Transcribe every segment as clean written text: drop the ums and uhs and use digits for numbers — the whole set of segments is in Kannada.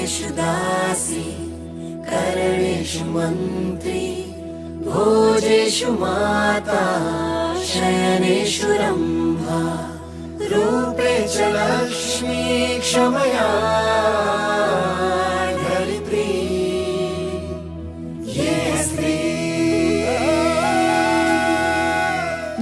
कामेषु दासी करणेषु मन्त्री भोजेषु माता शयनेषु रम्भा रूपे च लक्ष्मी क्षमया धरित्री ये स्त्री.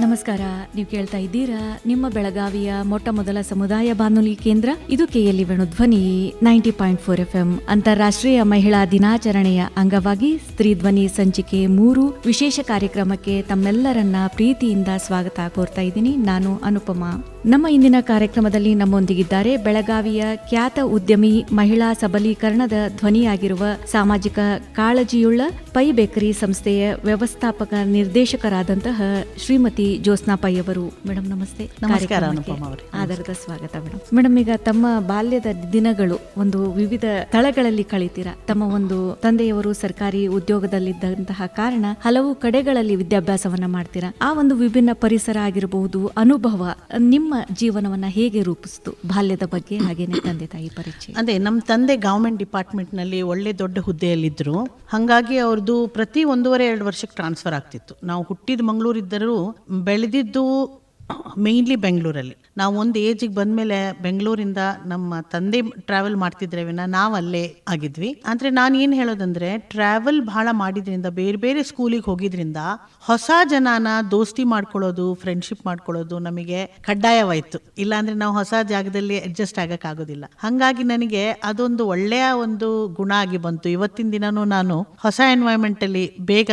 ನಮಸ್ಕಾರ. ನೀವು ಕೇಳ್ತಾ ಇದ್ದೀರಾ ನಿಮ್ಮ ಬೆಳಗಾವಿಯ ಮೊಟ್ಟ ಮೊದಲ ಸಮುದಾಯ ಬಾನುಲಿ ಕೇಂದ್ರ ಇದು KLE ಧ್ವನಿ 90.4 FM. ಅಂತಾರಾಷ್ಟ್ರೀಯ ಮಹಿಳಾ ದಿನಾಚರಣೆಯ ಅಂಗವಾಗಿ ಸ್ತ್ರೀ ಧ್ವನಿ ಸಂಚಿಕೆ 3 ವಿಶೇಷ ಕಾರ್ಯಕ್ರಮಕ್ಕೆ ತಮ್ಮೆಲ್ಲರನ್ನ ಪ್ರೀತಿಯಿಂದ ಸ್ವಾಗತ ಕೋರ್ತಾ ಇದ್ದೀನಿ. ನಾನು ಅನುಪಮಾ. ನಮ್ಮ ಇಂದಿನ ಕಾರ್ಯಕ್ರಮದಲ್ಲಿ ನಮ್ಮೊಂದಿಗಿದ್ದಾರೆ ಬೆಳಗಾವಿಯ ಖ್ಯಾತ ಉದ್ಯಮಿ, ಮಹಿಳಾ ಸಬಲೀಕರಣದ ಧ್ವನಿಯಾಗಿರುವ, ಸಾಮಾಜಿಕ ಕಾಳಜಿಯುಳ್ಳ ಪೈ ಬೇಕರಿ ಸಂಸ್ಥೆಯ ವ್ಯವಸ್ಥಾಪಕ ನಿರ್ದೇಶಕರಾದಂತಹ ಶ್ರೀಮತಿ ಜ್ಯೋತ್ಸ್ನಾ ಪೈ ಅವರು. ಮೇಡಮ್ ನಮಸ್ತೆ. ನಮಸ್ಕಾರ. ಆಧಾರದ ಸ್ವಾಗತ ಮೇಡಮ್. ಮೇಡಮ್, ಈಗ ತಮ್ಮ ಬಾಲ್ಯದ ದಿನಗಳು ಒಂದು ವಿವಿಧ ಸ್ಥಳಗಳಲ್ಲಿ ಕಳೀತೀರಾ. ತಮ್ಮ ಒಂದು ತಂದೆಯವರು ಸರ್ಕಾರಿ ಉದ್ಯೋಗದಲ್ಲಿದ್ದಂತಹ ಕಾರಣ ಹಲವು ಕಡೆಗಳಲ್ಲಿ ವಿದ್ಯಾಭ್ಯಾಸವನ್ನ ಮಾಡ್ತೀರಾ. ಆ ಒಂದು ವಿಭಿನ್ನ ಪರಿಸರ ಆಗಿರಬಹುದು, ಅನುಭವ ನಿಮ್ಮ ಜೀವನವನ್ನ ಹೇಗೆ ರೂಪಿಸ್ತು? ಬಾಲ್ಯದ ಬಗ್ಗೆ ಹಾಗೇನೆ ತಂದೆ ತಾಯಿ ಪರಿಚಯ. ಅದೇ, ನಮ್ಮ ತಂದೆ ಗವರ್ಮೆಂಟ್ ಡಿಪಾರ್ಟ್ಮೆಂಟ್ ನಲ್ಲಿ ಒಳ್ಳೆ ದೊಡ್ಡ ಹುದ್ದೆಯಲ್ಲಿದ್ದರು. ಹಾಗಾಗಿ ಅವ್ರದ್ದು ಪ್ರತಿ 1.5-2 ವರ್ಷಕ್ಕೆ ಟ್ರಾನ್ಸ್ಫರ್ ಆಗ್ತಿತ್ತು. ನಾವು ಹುಟ್ಟಿದ ಮಂಗಳೂರಿದ್ದರೂ ಬೆಳೆದಿದ್ದು ಮೇನ್ಲಿ ಬೆಂಗಳೂರಲ್ಲಿ. ನಾವು ಒಂದು ಏಜಿಗೆ ಬಂದ್ಮೇಲೆ ಬೆಂಗಳೂರಿಂದ ನಮ್ಮ ತಂದೆ ಟ್ರಾವೆಲ್ ಮಾಡ್ತಿದ್ರೆ ನಾವು ಅಲ್ಲೇ ಆಗಿದ್ವಿ. ಅಂದ್ರೆ ನಾನು ಏನು ಹೇಳೋದಂದ್ರೆ, ಟ್ರಾವೆಲ್ ಬಹಳ ಮಾಡಿದ್ರಿಂದ, ಬೇರೆ ಬೇರೆ ಸ್ಕೂಲಿಗೆ ಹೋಗಿದ್ರಿಂದ ಹೊಸ ಜನನ ದೋಸ್ತಿ ಮಾಡ್ಕೊಳ್ಳೋದು, ಫ್ರೆಂಡ್ಶಿಪ್ ಮಾಡ್ಕೊಳ್ಳೋದು ನಮಗೆ ಕಡ್ಡಾಯವಾಯ್ತು. ಇಲ್ಲಾಂದ್ರೆ ನಾವು ಹೊಸ ಜಾಗದಲ್ಲಿ ಅಡ್ಜಸ್ಟ್ ಆಗಕ್ಕಾಗೋದಿಲ್ಲ. ಹಾಗಾಗಿ ನನಗೆ ಅದೊಂದು ಒಳ್ಳೆಯ ಒಂದು ಗುಣ ಆಗಿ ಬಂತು. ಇವತ್ತಿನ ದಿನನೂ ನಾನು ಹೊಸ ಎನ್ವೈರನ್ಮೆಂಟ್ ಅಲ್ಲಿ ಬೇಗ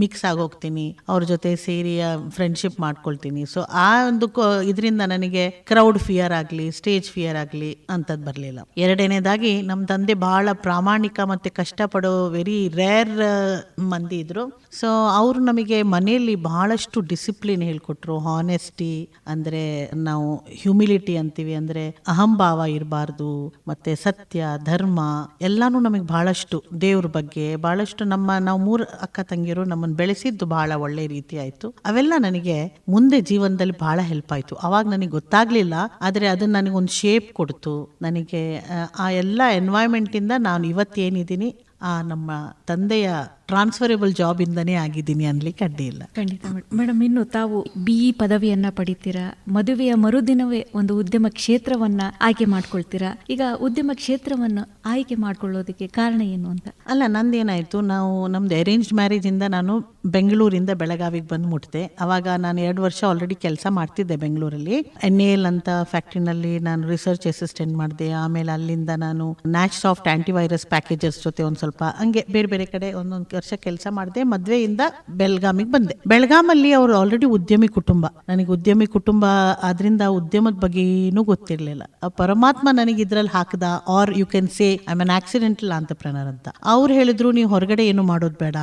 ಮಿಕ್ಸ್ ಆಗೋಗ್ತೀನಿ, ಅವ್ರ ಜೊತೆ ಸೇರಿ ಫ್ರೆಂಡ್ಶಿಪ್ ಮಾಡ್ಕೊಳ್ತೀನಿ. ಸೊ ಆ ಒಂದು ಇದರಿಂದ ನನಗೆ ಕ್ರೌಡ್ ಫಿಯರ್ ಆಗಲಿ, ಸ್ಟೇಜ್ ಫಿಯರ್ ಆಗಲಿ ಅಂತದ್ ಬರಲಿಲ್ಲ. ಎರಡನೇದಾಗಿ ನಮ್ಮ ತಂದೆ ಬಹಳ ಪ್ರಾಮಾಣಿಕ ಮತ್ತೆ ಕಷ್ಟಪಡೋ ವೆರಿ ರೇರ್ ಮಂದಿ ಇದ್ರು. ಸೊ ಅವರು ನಮಗೆ ಮನೆಯಲ್ಲಿ ಬಹಳಷ್ಟು ಡಿಸಿಪ್ಲಿನ್ ಹೇಳ್ಕೊಟ್ರು. ಹಾನೆಸ್ಟಿ ಅಂದ್ರೆ ನಾವು ಹ್ಯೂಮಿಲಿಟಿ ಅಂತೀವಿ, ಅಂದ್ರೆ ಅಹಂಭಾವ ಇರಬಾರ್ದು, ಮತ್ತೆ ಸತ್ಯ, ಧರ್ಮ ಎಲ್ಲಾನು ನಮಗೆ ಬಹಳಷ್ಟು, ದೇವ್ರ ಬಗ್ಗೆ ಬಹಳಷ್ಟು. ನಾವು 3 ಅಕ್ಕ ತಂಗಿಯರು ನಮ್ಮನ್ನು ಬೆಳೆಸಿದ್ದು ಬಹಳ ಒಳ್ಳೆ ರೀತಿ ಆಯ್ತು. ಅವೆಲ್ಲ ನನಗೆ ಮುಂದೆ ಜೀವನದಲ್ಲಿ ಬಹಳ ಹೆಲ್ಪ್ ಆಯ್ತು. ಅವಾಗ ನನಗೆ ಗೊತ್ತಾಗ್ಲಿಲ್ಲ, ಆದ್ರೆ ಅದನ್ನ ನನಗೊಂದು ಶೇಪ್ ಕೊಡ್ತು. ನನಗೆ ಆ ಎಲ್ಲ ಎನ್ವೈರನ್ಮೆಂಟ್ ಇಂದ ನಾನು ಇವತ್ತೇನಿದ್ದೀನಿ ಆ ನಮ್ಮ ತಂದೆಯ ಟ್ರಾನ್ಸ್ಫರೇಬಲ್ ಜಾಬ್ ಇಂದನೇ ಆಗಿದ್ದೀನಿ ಅನ್ಲಿಕ್ಕೆ ಅಡ್ಡಿ ಇಲ್ಲ. ಖಂಡಿತ ಮೇಡಮ್. ಇನ್ನು ತಾವು BE ಪದವಿಯನ್ನ ಪಡಿತೀರಾ, ಮದುವೆಯ ಮರುದಿನವೇ ಒಂದು ಉದ್ಯಮ ಕ್ಷೇತ್ರವನ್ನ ಆಯ್ಕೆ ಮಾಡ್ಕೊಳ್ತೀರಾ. ಈಗ ಉದ್ಯಮ ಕ್ಷೇತ್ರವನ್ನು ಆಯ್ಕೆ ಮಾಡ್ಕೊಳ್ಳೋದಕ್ಕೆ ಕಾರಣ ಏನು ಅಂತ? ಅಲ್ಲ, ನಂದೇನಾಯ್ತು, ನಮ್ದು ಅರೇಂಜ್ಡ್ ಮ್ಯಾರೇಜ್ ಇಂದ ನಾನು ಬೆಂಗಳೂರಿಂದ ಬೆಳಗಾವಿಗೆ ಬಂದು ಮುಟ್ಟಿದೆ. ಅವಾಗ ನಾನು 2 ವರ್ಷ ಆಲ್ರೆಡಿ ಕೆಲಸ ಮಾಡ್ತಿದ್ದೆ ಬೆಂಗಳೂರಲ್ಲಿ. NAL ಅಂತ ಫ್ಯಾಕ್ಟ್ರಿನಲ್ಲಿ ನಾನು ರಿಸರ್ಚ್ ಅಸಿಸ್ಟೆಂಟ್ ಮಾಡಿದೆ. ಆಮೇಲೆ ಅಲ್ಲಿಂದ ನಾನು ನ್ಯಾಚ್ಸಾಫ್ಟ್ ಆಂಟಿವೈರಸ್ ಪ್ಯಾಕೇಜಸ್ ಜೊತೆ ಒಂದ್ ಸ್ವಲ್ಪ ಹಂಗೆ ಬೇರೆ ಬೇರೆ ಕಡೆ ಒಂದೊಂದು ವರ್ಷ ಕೆಲಸ ಮಾಡಿದೆ. ಮದ್ವೆಯಿಂದ ಬೆಳಗಾಮಿಗೆ ಬಂದೆ. ಬೆಳಗಾಮಲ್ಲಿ ಅವರು ಆಲ್ರೆಡಿ ಉದ್ಯಮಿ ಕುಟುಂಬ. ನನಗೆ ಉದ್ಯಮಿ ಕುಟುಂಬ ಆದ್ರಿಂದ ಉದ್ಯಮದ ಬಗ್ಗೆ ಏನೂ ಗೊತ್ತಿರ್ಲಿಲ್ಲ. ಪರಮಾತ್ಮ ನನಗೆ ಇದ್ರಲ್ಲಿ ಹಾಕದ, or you can say I am an accidental entrepreneur ಅಂತ. ಅವ್ರು ಹೇಳಿದ್ರು, ನೀವು ಹೊರಗಡೆ ಏನು ಮಾಡೋದು ಬೇಡ,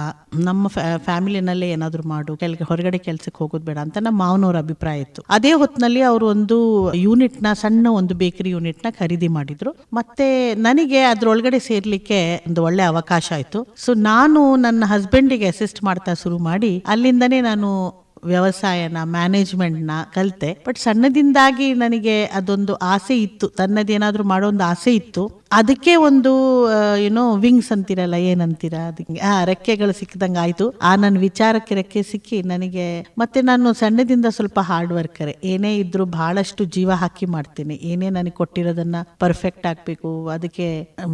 ನಮ್ಮ ಫ್ಯಾಮಿಲಿನಲ್ಲೇ ಏನಾದ್ರು ಮಾಡು, ಹೊರಗಡೆ ಕೆಲ್ಸಕ್ಕೆ ಹೋಗೋದು ಬೇಡ ಅಂತ ನಮ್ಮ ಮಾವನವ್ರ ಅಭಿಪ್ರಾಯ ಇತ್ತು. ಅದೇ ಹೊತ್ತಿನಲ್ಲಿ ಅವರು ಒಂದು ಯೂನಿಟ್ ನ, ಸಣ್ಣ ಒಂದು ಬೇಕರಿ ಯೂನಿಟ್ ನ ಖರೀದಿ ಮಾಡಿದ್ರು. ಮತ್ತೆ ನನಗೆ ಅದ್ರೊಳಗಡೆ ಸೇರ್ಲಿಕ್ಕೆ ಒಂದು ಒಳ್ಳೆ ಅವಕಾಶ ಆಯ್ತು. ಸೊ ನಾನು ನನ್ನ ಹಸ್ಬೆಂಡಿಗೆ ಅಸಿಸ್ಟ್ ಮಾಡ್ತಾ ಶುರು ಮಾಡಿ ಅಲ್ಲಿಂದನೇ ನಾನು ವ್ಯವಸಾಯನ, ಮ್ಯಾನೇಜ್ಮೆಂಟ್ನ ಕಲಿತೆ. ಬಟ್ ಸಣ್ಣದಿಂದಾಗಿ ನನಗೆ ಅದೊಂದು ಆಸೆ ಇತ್ತು, ತನ್ನದೇನಾದ್ರೂ ಮಾಡೋ ಒಂದು ಆಸೆ ಇತ್ತು. ಅದಕ್ಕೆ ಒಂದು ವಿಂಗ್ಸ್ ಅಂತೀರಲ್ಲ, ಏನಂತೀರ ಅದಕ್ಕೆ, ರೆಕ್ಕೆಗಳು ಸಿಕ್ಕಿದಂಗೆ ಆಯ್ತು. ನನ್ನ ವಿಚಾರಕ್ಕೆ ರೆಕ್ಕೆ ಸಿಕ್ಕಿ ನನಗೆ. ಮತ್ತೆ ನಾನು ಸಣ್ಣದಿಂದ ಸ್ವಲ್ಪ ಹಾರ್ಡ್ ವರ್ಕರ್. ಏನೇ ಇದ್ರು ಬಹಳಷ್ಟು ಜೀವ ಹಾಕಿ ಮಾಡ್ತೀನಿ. ಏನೇ ನನಗೆ ಕೊಟ್ಟಿರೋದನ್ನ ಪರ್ಫೆಕ್ಟ್ ಆಗ್ಬೇಕು, ಅದಕ್ಕೆ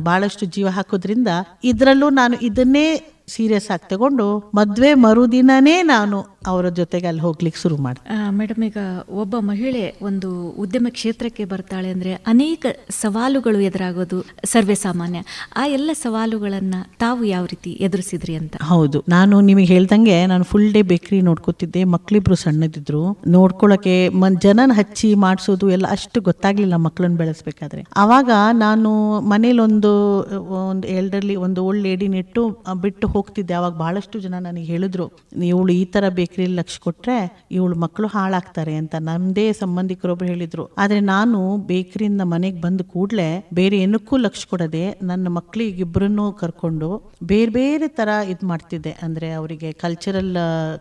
ಬಹಳಷ್ಟು ಜೀವ ಹಾಕೋದ್ರಿಂದ ಇದ್ರಲ್ಲೂ ನಾನು ಇದನ್ನೇ ಸೀರಿಯಸ್ ಆಗಿ ತಗೊಂಡು ಮದ್ವೆ ಮರುದಿನನೇ ನಾನು ಅವರ ಜೊತೆಗೆ ಅಲ್ಲಿ ಹೋಗ್ಲಿಕ್ಕೆ ಶುರು ಮಾಡಿದೆ. ಮೇಡಮ್, ಈಗ ಒಬ್ಬ ಮಹಿಳೆ ಒಂದು ಉದ್ಯಮ ಕ್ಷೇತ್ರಕ್ಕೆ ಬರ್ತಾಳೆ ಅಂದ್ರೆ ಅನೇಕ ಸವಾಲುಗಳು ಎದುರಾಗೋದು ಸರ್ವೇ ಸಾಮಾನ್ಯ. ಆ ಎಲ್ಲ ಸವಾಲುಗಳನ್ನ ತಾವು ಯಾವ ರೀತಿ ಎದುರಿಸಿದ್ರಿ ಅಂತ? ಹೌದು, ನಾನು ನಿಮಗೆ ಹೇಳ್ದಂಗೆ ನಾನು ಫುಲ್ ಡೇ ಬೇಕರಿ ನೋಡ್ಕೋತಿದ್ದೆ. ಮಕ್ಳಿಬ್ರು ಸಣ್ಣದಿದ್ರು, ನೋಡ್ಕೊಳಕ್ಕೆ ಜನನ ಹಚ್ಚಿ ಮಾಡಿಸೋದು ಎಲ್ಲ ಅಷ್ಟು ಗೊತ್ತಾಗ್ಲಿಲ್ಲ ಮಕ್ಳನ್ನ ಬೆಳೆಸ್ಬೇಕಾದ್ರೆ. ಅವಾಗ ನಾನು ಮನೇಲಿ ಒಂದು ಎಲ್ಡರ್ಲಿ ಒಂದು ಓಲ್ಡ್ ಲೇಡಿನಿಟ್ಟು ಬಿಟ್ಟು ಹೋಗ್ತಿದ್ದೆ. ಅವಾಗ ಬಹಳಷ್ಟು ಜನ ನನಗೆ ಹೇಳಿದ್ರು, ಇವಳು ಈ ತರ ಬೇಕರಿ ಬೇಕರಿಲಿ ಲಕ್ಷ ಕೊಟ್ರೆ ಇವಳು ಮಕ್ಕಳು ಹಾಳಾಗ್ತಾರೆ ಅಂತ ನಮ್ದೇ ಸಂಬಂಧಿಕರೊಬ್ರು ಹೇಳಿದ್ರು. ಆದ್ರೆ ನಾನು ಬೇಕರಿಯಿಂದ ಮನೆಗೆ ಬಂದ ಕೂಡ್ಲೆ ಬೇರೆ ಏನಕ್ಕೂ ಲಕ್ಷ ಕೊಡದೆ ನನ್ನ ಮಕ್ಕಳಿಗಿಬ್ರನ್ನೂ ಕರ್ಕೊಂಡು ಬೇರೆ ಬೇರೆ ತರ ಇದ್ ಮಾಡ್ತಿದ್ದೆ. ಅಂದ್ರೆ ಅವರಿಗೆ ಕಲ್ಚರಲ್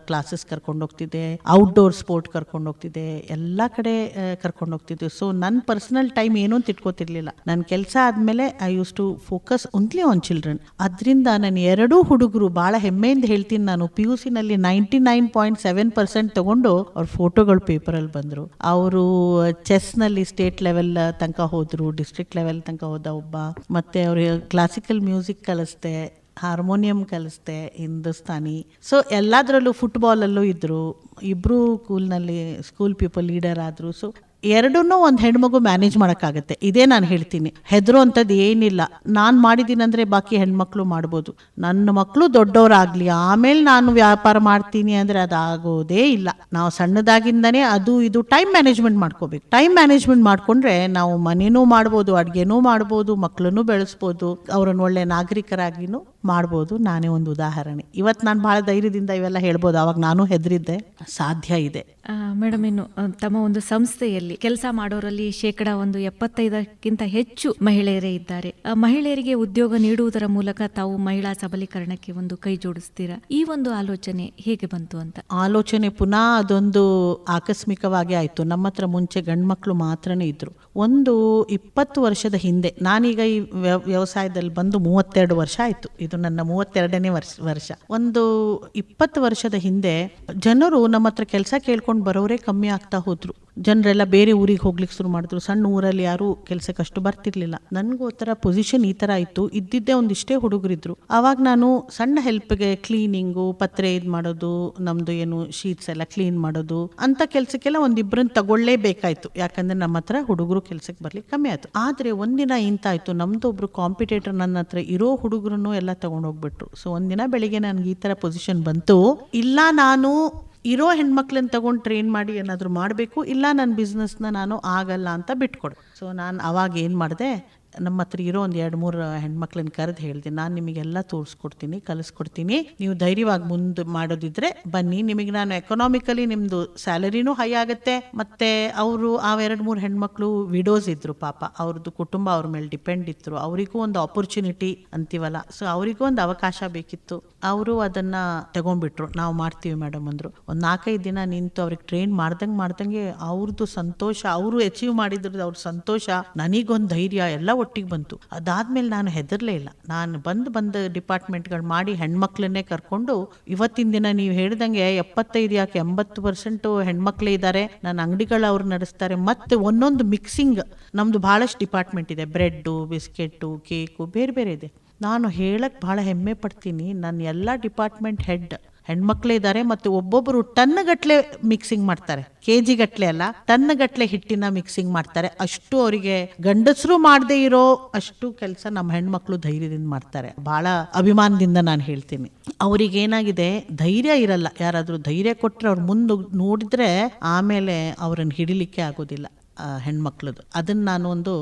ಕ್ಲಾಸಸ್ ಕರ್ಕೊಂಡು ಹೋಗ್ತಿದ್ದೆ, ಔಟ್ಡೋರ್ ಸ್ಪೋರ್ಟ್ ಕರ್ಕೊಂಡು ಹೋಗ್ತಿದ್ದೆ, ಎಲ್ಲಾ ಕಡೆ ಕರ್ಕೊಂಡು ಹೋಗ್ತಿದ್ದೆ. ಸೊ ನನ್ನ ಪರ್ಸನಲ್ ಟೈಮ್ ಏನೂ ಅಂತ ಇಟ್ಕೋತಿರ್ಲಿಲ್ಲ. ನನ್ನ ಕೆಲಸ ಆದ್ಮೇಲೆ I use to focus only on children. ಅದರಿಂದ ನನ್ನ 2 ಹುಡುಗರು ಬಹಳ ಹೆಮ್ಮೆಯಿಂದ ಹೇಳ್ತೀನಿ, ನಾನು PUC ನಲ್ಲಿ 99.7% ತಗೊಂಡು ಅವ್ರ ಫೋಟೋಗಳು ಪೇಪರಲ್ಲಿ ಬಂದ್ರು. ಅವರು ಚೆಸ್ ನಲ್ಲಿ ಸ್ಟೇಟ್ ಲೆವೆಲ್ ತನಕ ಹೋದ್ರು, ಡಿಸ್ಟ್ರಿಕ್ಟ್ ಲೆವೆಲ್ ತನಕ ಹೋದ ಒಬ್ಬ. ಮತ್ತೆ ಅವ್ರಿಗೆ ಕ್ಲಾಸಿಕಲ್ ಮ್ಯೂಸಿಕ್ ಕಲಿಸ್ದೆ, ಹಾರ್ಮೋನಿಯಂ ಕಲಿಸ್ದೆ, ಹಿಂದೂಸ್ತಾನಿ. ಸೊ ಎಲ್ಲದರಲ್ಲೂ ಫುಟ್ಬಾಲಲ್ಲೂ ಇದ್ರು. ಇಬ್ರು ಸ್ಕೂಲ್ ಪೀಪಲ್ ಲೀಡರ್ ಆದ್ರು. ಸೊ ಎರಡನ್ನೂ ಒಂದು ಹೆಣ್ಮಗು ಮ್ಯಾನೇಜ್ ಮಾಡೋಕ್ಕಾಗತ್ತೆ. ಇದೇ ನಾನು ಹೇಳ್ತೀನಿ, ಹೆದರೋ ಅಂಥದ್ದು ಏನಿಲ್ಲ. ನಾನು ಮಾಡಿದ್ದೀನಂದ್ರೆ ಬಾಕಿ ಹೆಣ್ಮಕ್ಳು ಮಾಡ್ಬೋದು. ನನ್ನ ಮಕ್ಕಳು ದೊಡ್ಡವರಾಗ್ಲಿ ಆಮೇಲೆ ನಾನು ವ್ಯಾಪಾರ ಮಾಡ್ತೀನಿ ಅಂದ್ರೆ ಅದಾಗೋದೇ ಇಲ್ಲ. ನಾವು ಸಣ್ಣದಾಗಿಂದನೇ ಅದು ಇದು ಟೈಮ್ ಮ್ಯಾನೇಜ್ಮೆಂಟ್ ಮಾಡ್ಕೋಬೇಕು. ಟೈಮ್ ಮ್ಯಾನೇಜ್ಮೆಂಟ್ ಮಾಡ್ಕೊಂಡ್ರೆ ನಾವು ಮನೇನೂ ಮಾಡ್ಬೋದು, ಅಡ್ಗೆನೂ ಮಾಡ್ಬೋದು, ಮಕ್ಕಳನ್ನು ಬೆಳೆಸ್ಬೋದು, ಅವ್ರನ್ನ ಒಳ್ಳೆ ನಾಗರಿಕರಾಗಿನೂ ಮಾಡ್ಬೋದು. ನಾನೇ ಒಂದು ಉದಾಹರಣೆ. ಇವತ್ತು ನಾನು ಬಹಳ ಧೈರ್ಯದಿಂದ ಇವೆಲ್ಲ ಹೇಳ್ಬೋದು, ಅವಾಗ ನಾನು ಹೆದರಿದ್ದೆ. ಸಾಧ್ಯ ಇದೆ. ಮೇಡಮ್, ಇನ್ನು ತಮ್ಮ ಒಂದು ಸಂಸ್ಥೆಯಲ್ಲಿ ಕೆಲಸ ಮಾಡೋರಲ್ಲಿ 75% ಹೆಚ್ಚು ಮಹಿಳೆಯರೇ ಇದ್ದಾರೆ. ಮಹಿಳೆಯರಿಗೆ ಉದ್ಯೋಗ ನೀಡುವುದರ ಮೂಲಕ ತಾವು ಮಹಿಳಾ ಸಬಲೀಕರಣಕ್ಕೆ ಒಂದು ಕೈ ಜೋಡಿಸ್ತೀರಾ. ಈ ಒಂದು ಆಲೋಚನೆ ಹೇಗೆ ಬಂತು ಅಂತ? ಆಲೋಚನೆ ಪುನಃ ಅದೊಂದು ಆಕಸ್ಮಿಕವಾಗಿ ಆಯ್ತು. ನಮ್ಮ ಹತ್ರ ಮುಂಚೆ ಗಂಡು ಮಕ್ಕಳು ಮಾತ್ರನೇ ಇದ್ರು. ಒಂದು 20 ವರ್ಷದ ಹಿಂದೆ, ನಾನೀಗ ಈ ವ್ಯವಸಾಯದಲ್ಲಿ ಬಂದು 32 ವರ್ಷ ಆಯ್ತು. ಇದು ನನ್ನ 32ನೇ ವರ್ಷ. ಒಂದು 20 ವರ್ಷದ ಹಿಂದೆ ಜನರು ನಮ್ಮ ಹತ್ರ ಕೆಲಸ ಕೇಳ್ಕೊಂಡು ಬರೋರೇ ಕಮ್ಮಿ ಆಗ್ತಾ ಹೋದ್ರು. ಜನರೆಲ್ಲ ಬೇರೆ ಊರಿಗೆ ಹೋಗ್ಲಿಕ್ಕೆ ಶುರು ಮಾಡಿದ್ರು. ಸಣ್ಣ ಊರಲ್ಲಿ ಯಾರು ಕೆಲಸಕ್ಕಷ್ಟು ಬರ್ತಿರ್ಲಿಲ್ಲ. ನನ್ಗೂ ಥರ ಪೊಸಿಷನ್ ಈ ತರ ಇತ್ತು. ಇದ್ದಿದ್ದೇ ಒಂದಿಷ್ಟೇ ಹುಡುಗರಿದ್ರು. ಆವಾಗ ನಾನು ಸಣ್ಣ ಹೆಲ್ಪ್ಗೆ ಕ್ಲೀನಿಂಗು, ಪತ್ರೆ ಇದ್ ಮಾಡೋದು, ನಮ್ದು ಏನು ಶೀಟ್ಸ್ ಎಲ್ಲ ಕ್ಲೀನ್ ಮಾಡೋದು ಅಂತ ಕೆಲ್ಸಕ್ಕೆಲ್ಲ ಒಂದಿಬ್ರನ್ನ ತಗೊಳ್ಳೇಬೇಕಾಯ್ತು. ಯಾಕಂದ್ರೆ ನಮ್ಮ ಹತ್ರ ಹುಡುಗರು ಕೆಲ್ಸಕ್ಕೆ ಬರ್ಲಿಕ್ಕೆ ಕಮ್ಮಿ ಆಯ್ತು. ಆದ್ರೆ ಒಂದಿನ ಇಂತಾಯ್ತು, ನಮ್ದು ಒಬ್ರು ಕಾಂಪಿಟೇಟರ್ ನನ್ನ ಹತ್ರ ಇರೋ ಹುಡುಗರನ್ನು ಎಲ್ಲ ತಗೊಂಡೋಗ್ಬಿಟ್ರು. ಸೊ ಒಂದಿನ ಬೆಳಿಗ್ಗೆ ನನ್ಗೆ ಈ ತರ ಪೊಸಿಷನ್ ಬಂತು. ಇಲ್ಲ ನಾನು ಇರೋ ಹೆಣ್ಮಕ್ಳನ್ನ ತಗೊಂಡು ಟ್ರೈನ್ ಮಾಡಿ ಏನಾದರೂ ಮಾಡಬೇಕು, ಇಲ್ಲ ನನ್ನ ಬಿಸ್ನೆಸ್ನ ನಾನು ಆಗಲ್ಲ ಅಂತ ಬಿಟ್ಕೊಡು. ಸೊ ನಾನು ಅವಾಗ ಏನು ಮಾಡಿದೆ, ನಮ್ಮ ಹತ್ರ ಇರೋ ಒಂದು 2-3 ಹೆಣ್ಮಕ್ಳನ್ನ ಕರೆದು ಹೇಳ್ದೆ, ನಾನು ನಿಮಗೆಲ್ಲ ತೋರಿಸ್ಕೊಡ್ತೀನಿ, ಕಲಿಸ್ಕೊಡ್ತೀನಿ, ನೀವು ಧೈರ್ಯವಾಗಿ ಮುಂದೆ ಮಾಡೋದಿದ್ರೆ ಬನ್ನಿ, ನಿಮಗೆ ನಾನು ಎಕನಾಮಿಕಲಿ ನಿಮ್ಮದು ಸ್ಯಾಲರಿನೂ ಹೈ ಆಗುತ್ತೆ. ಮತ್ತೆ ಅವರು ಆ 2-3 ಹೆಣ್ಮಕ್ಳು ವಿಡೋಸ್ ಇದ್ರು. ಪಾಪ ಅವ್ರದ್ದು ಕುಟುಂಬ ಅವ್ರ ಮೇಲೆ ಡಿಪೆಂಡ್ ಇತ್ತು. ಅವರಿಗೂ ಒಂದು ಆಪರ್ಚುನಿಟಿ ಅಂತೀವಲ್ಲ, ಸೊ ಅವರಿಗೂ ಒಂದು ಅವಕಾಶ ಬೇಕಿತ್ತು. ಅವರು ಅದನ್ನ ತಗೊಂಡ್ಬಿಟ್ರು. ನಾವು ಮಾಡ್ತೀವಿ ಮೇಡಮ್ ಅಂದ್ರು. ಒಂದು 4-5 ದಿನ ನಿಂತು ಅವ್ರಿಗೆ ಟ್ರೈನ್ ಮಾಡ್ದಂಗೆ ಅವ್ರದ್ದು ಸಂತೋಷ, ಅವರು ಅಚೀವ್ ಮಾಡಿದ್ರದ್ದು ಅವ್ರ ಸಂತೋಷ, ನನಗೊಂದು ಧೈರ್ಯ ಎಲ್ಲ ಒಟ್ಟಿಗೆ ಬಂತು. ಅದಾದ್ಮೇಲೆ ನಾನು ಹೆದರ್ಲೇ ಇಲ್ಲ. ನಾನು ಬಂದ ಡಿಪಾರ್ಟ್ಮೆಂಟ್ಗಳು ಮಾಡಿ ಹೆಣ್ಮಕ್ಳನ್ನೇ ಕರ್ಕೊಂಡು ಇವತ್ತಿನ ದಿನ ನೀವು ಹೇಳ್ದಂಗೆ 75 ಯಾಕೆ 80% ಹೆಣ್ಮಕ್ಳೇ ಇದ್ದಾರೆ. ನನ್ನ ಅಂಗಡಿಗಳು ಅವ್ರು ನಡೆಸ್ತಾರೆ. ಮತ್ತೆ ಒಂದೊಂದು ಮಿಕ್ಸಿಂಗ್, ನಮ್ದು ಬಹಳಷ್ಟು ಡಿಪಾರ್ಟ್ಮೆಂಟ್ ಇದೆ, ಬ್ರೆಡ್ಡು, ಬಿಸ್ಕೆಟ್ಟು, ಕೇಕು, ಬೇರೆ ಬೇರೆ ಇದೆ. ನಾನು ಹೇಳಕ್ ಬಹಳ ಹೆಮ್ಮೆ ಪಡ್ತೀನಿ, ನನ್ನ ಎಲ್ಲ ಡಿಪಾರ್ಟ್ಮೆಂಟ್ ಹೆಡ್ ಹೆಣ್ಮಕ್ಳೇ ಇದ್ದಾರೆ. ಮತ್ತೆ ಒಬ್ಬೊಬ್ಬರು ಟನ್ಗಟ್ಲೆ ಮಿಕ್ಸಿಂಗ್ ಮಾಡ್ತಾರೆ, ಕೆಜಿ ಗಟ್ಲೆ ಅಲ್ಲ, ಟನ್ಗಟ್ಲೆ ಹಿಟ್ಟಿನ ಮಿಕ್ಸಿಂಗ್ ಮಾಡ್ತಾರೆ. ಅಷ್ಟು ಅವರಿಗೆ ಗಂಡಸರು ಮಾಡದೇ ಇರೋ ಅಷ್ಟು ಕೆಲಸ ನಮ್ಮ ಹೆಣ್ಮಕ್ಳು ಧೈರ್ಯದಿಂದ ಮಾಡ್ತಾರೆ. ಬಹಳ ಅಭಿಮಾನದಿಂದ ನಾನು ಹೇಳ್ತೀನಿ. ಅವ್ರಿಗೆ ಏನಾಗಿದೆ, ಧೈರ್ಯ ಇರಲ್ಲ. ಯಾರಾದ್ರೂ ಧೈರ್ಯ ಕೊಟ್ರೆ ಅವ್ರು ಮುಂದೆ ನೋಡಿದ್ರೆ ಆಮೇಲೆ ಅವ್ರನ್ನ ಹಿಡಿಲಿಕ್ಕೆ ಆಗೋದಿಲ್ಲ ಹೆಣ್ಮಕ್ಳದು. ಅದನ್ನ ನಾನು ಒಂದು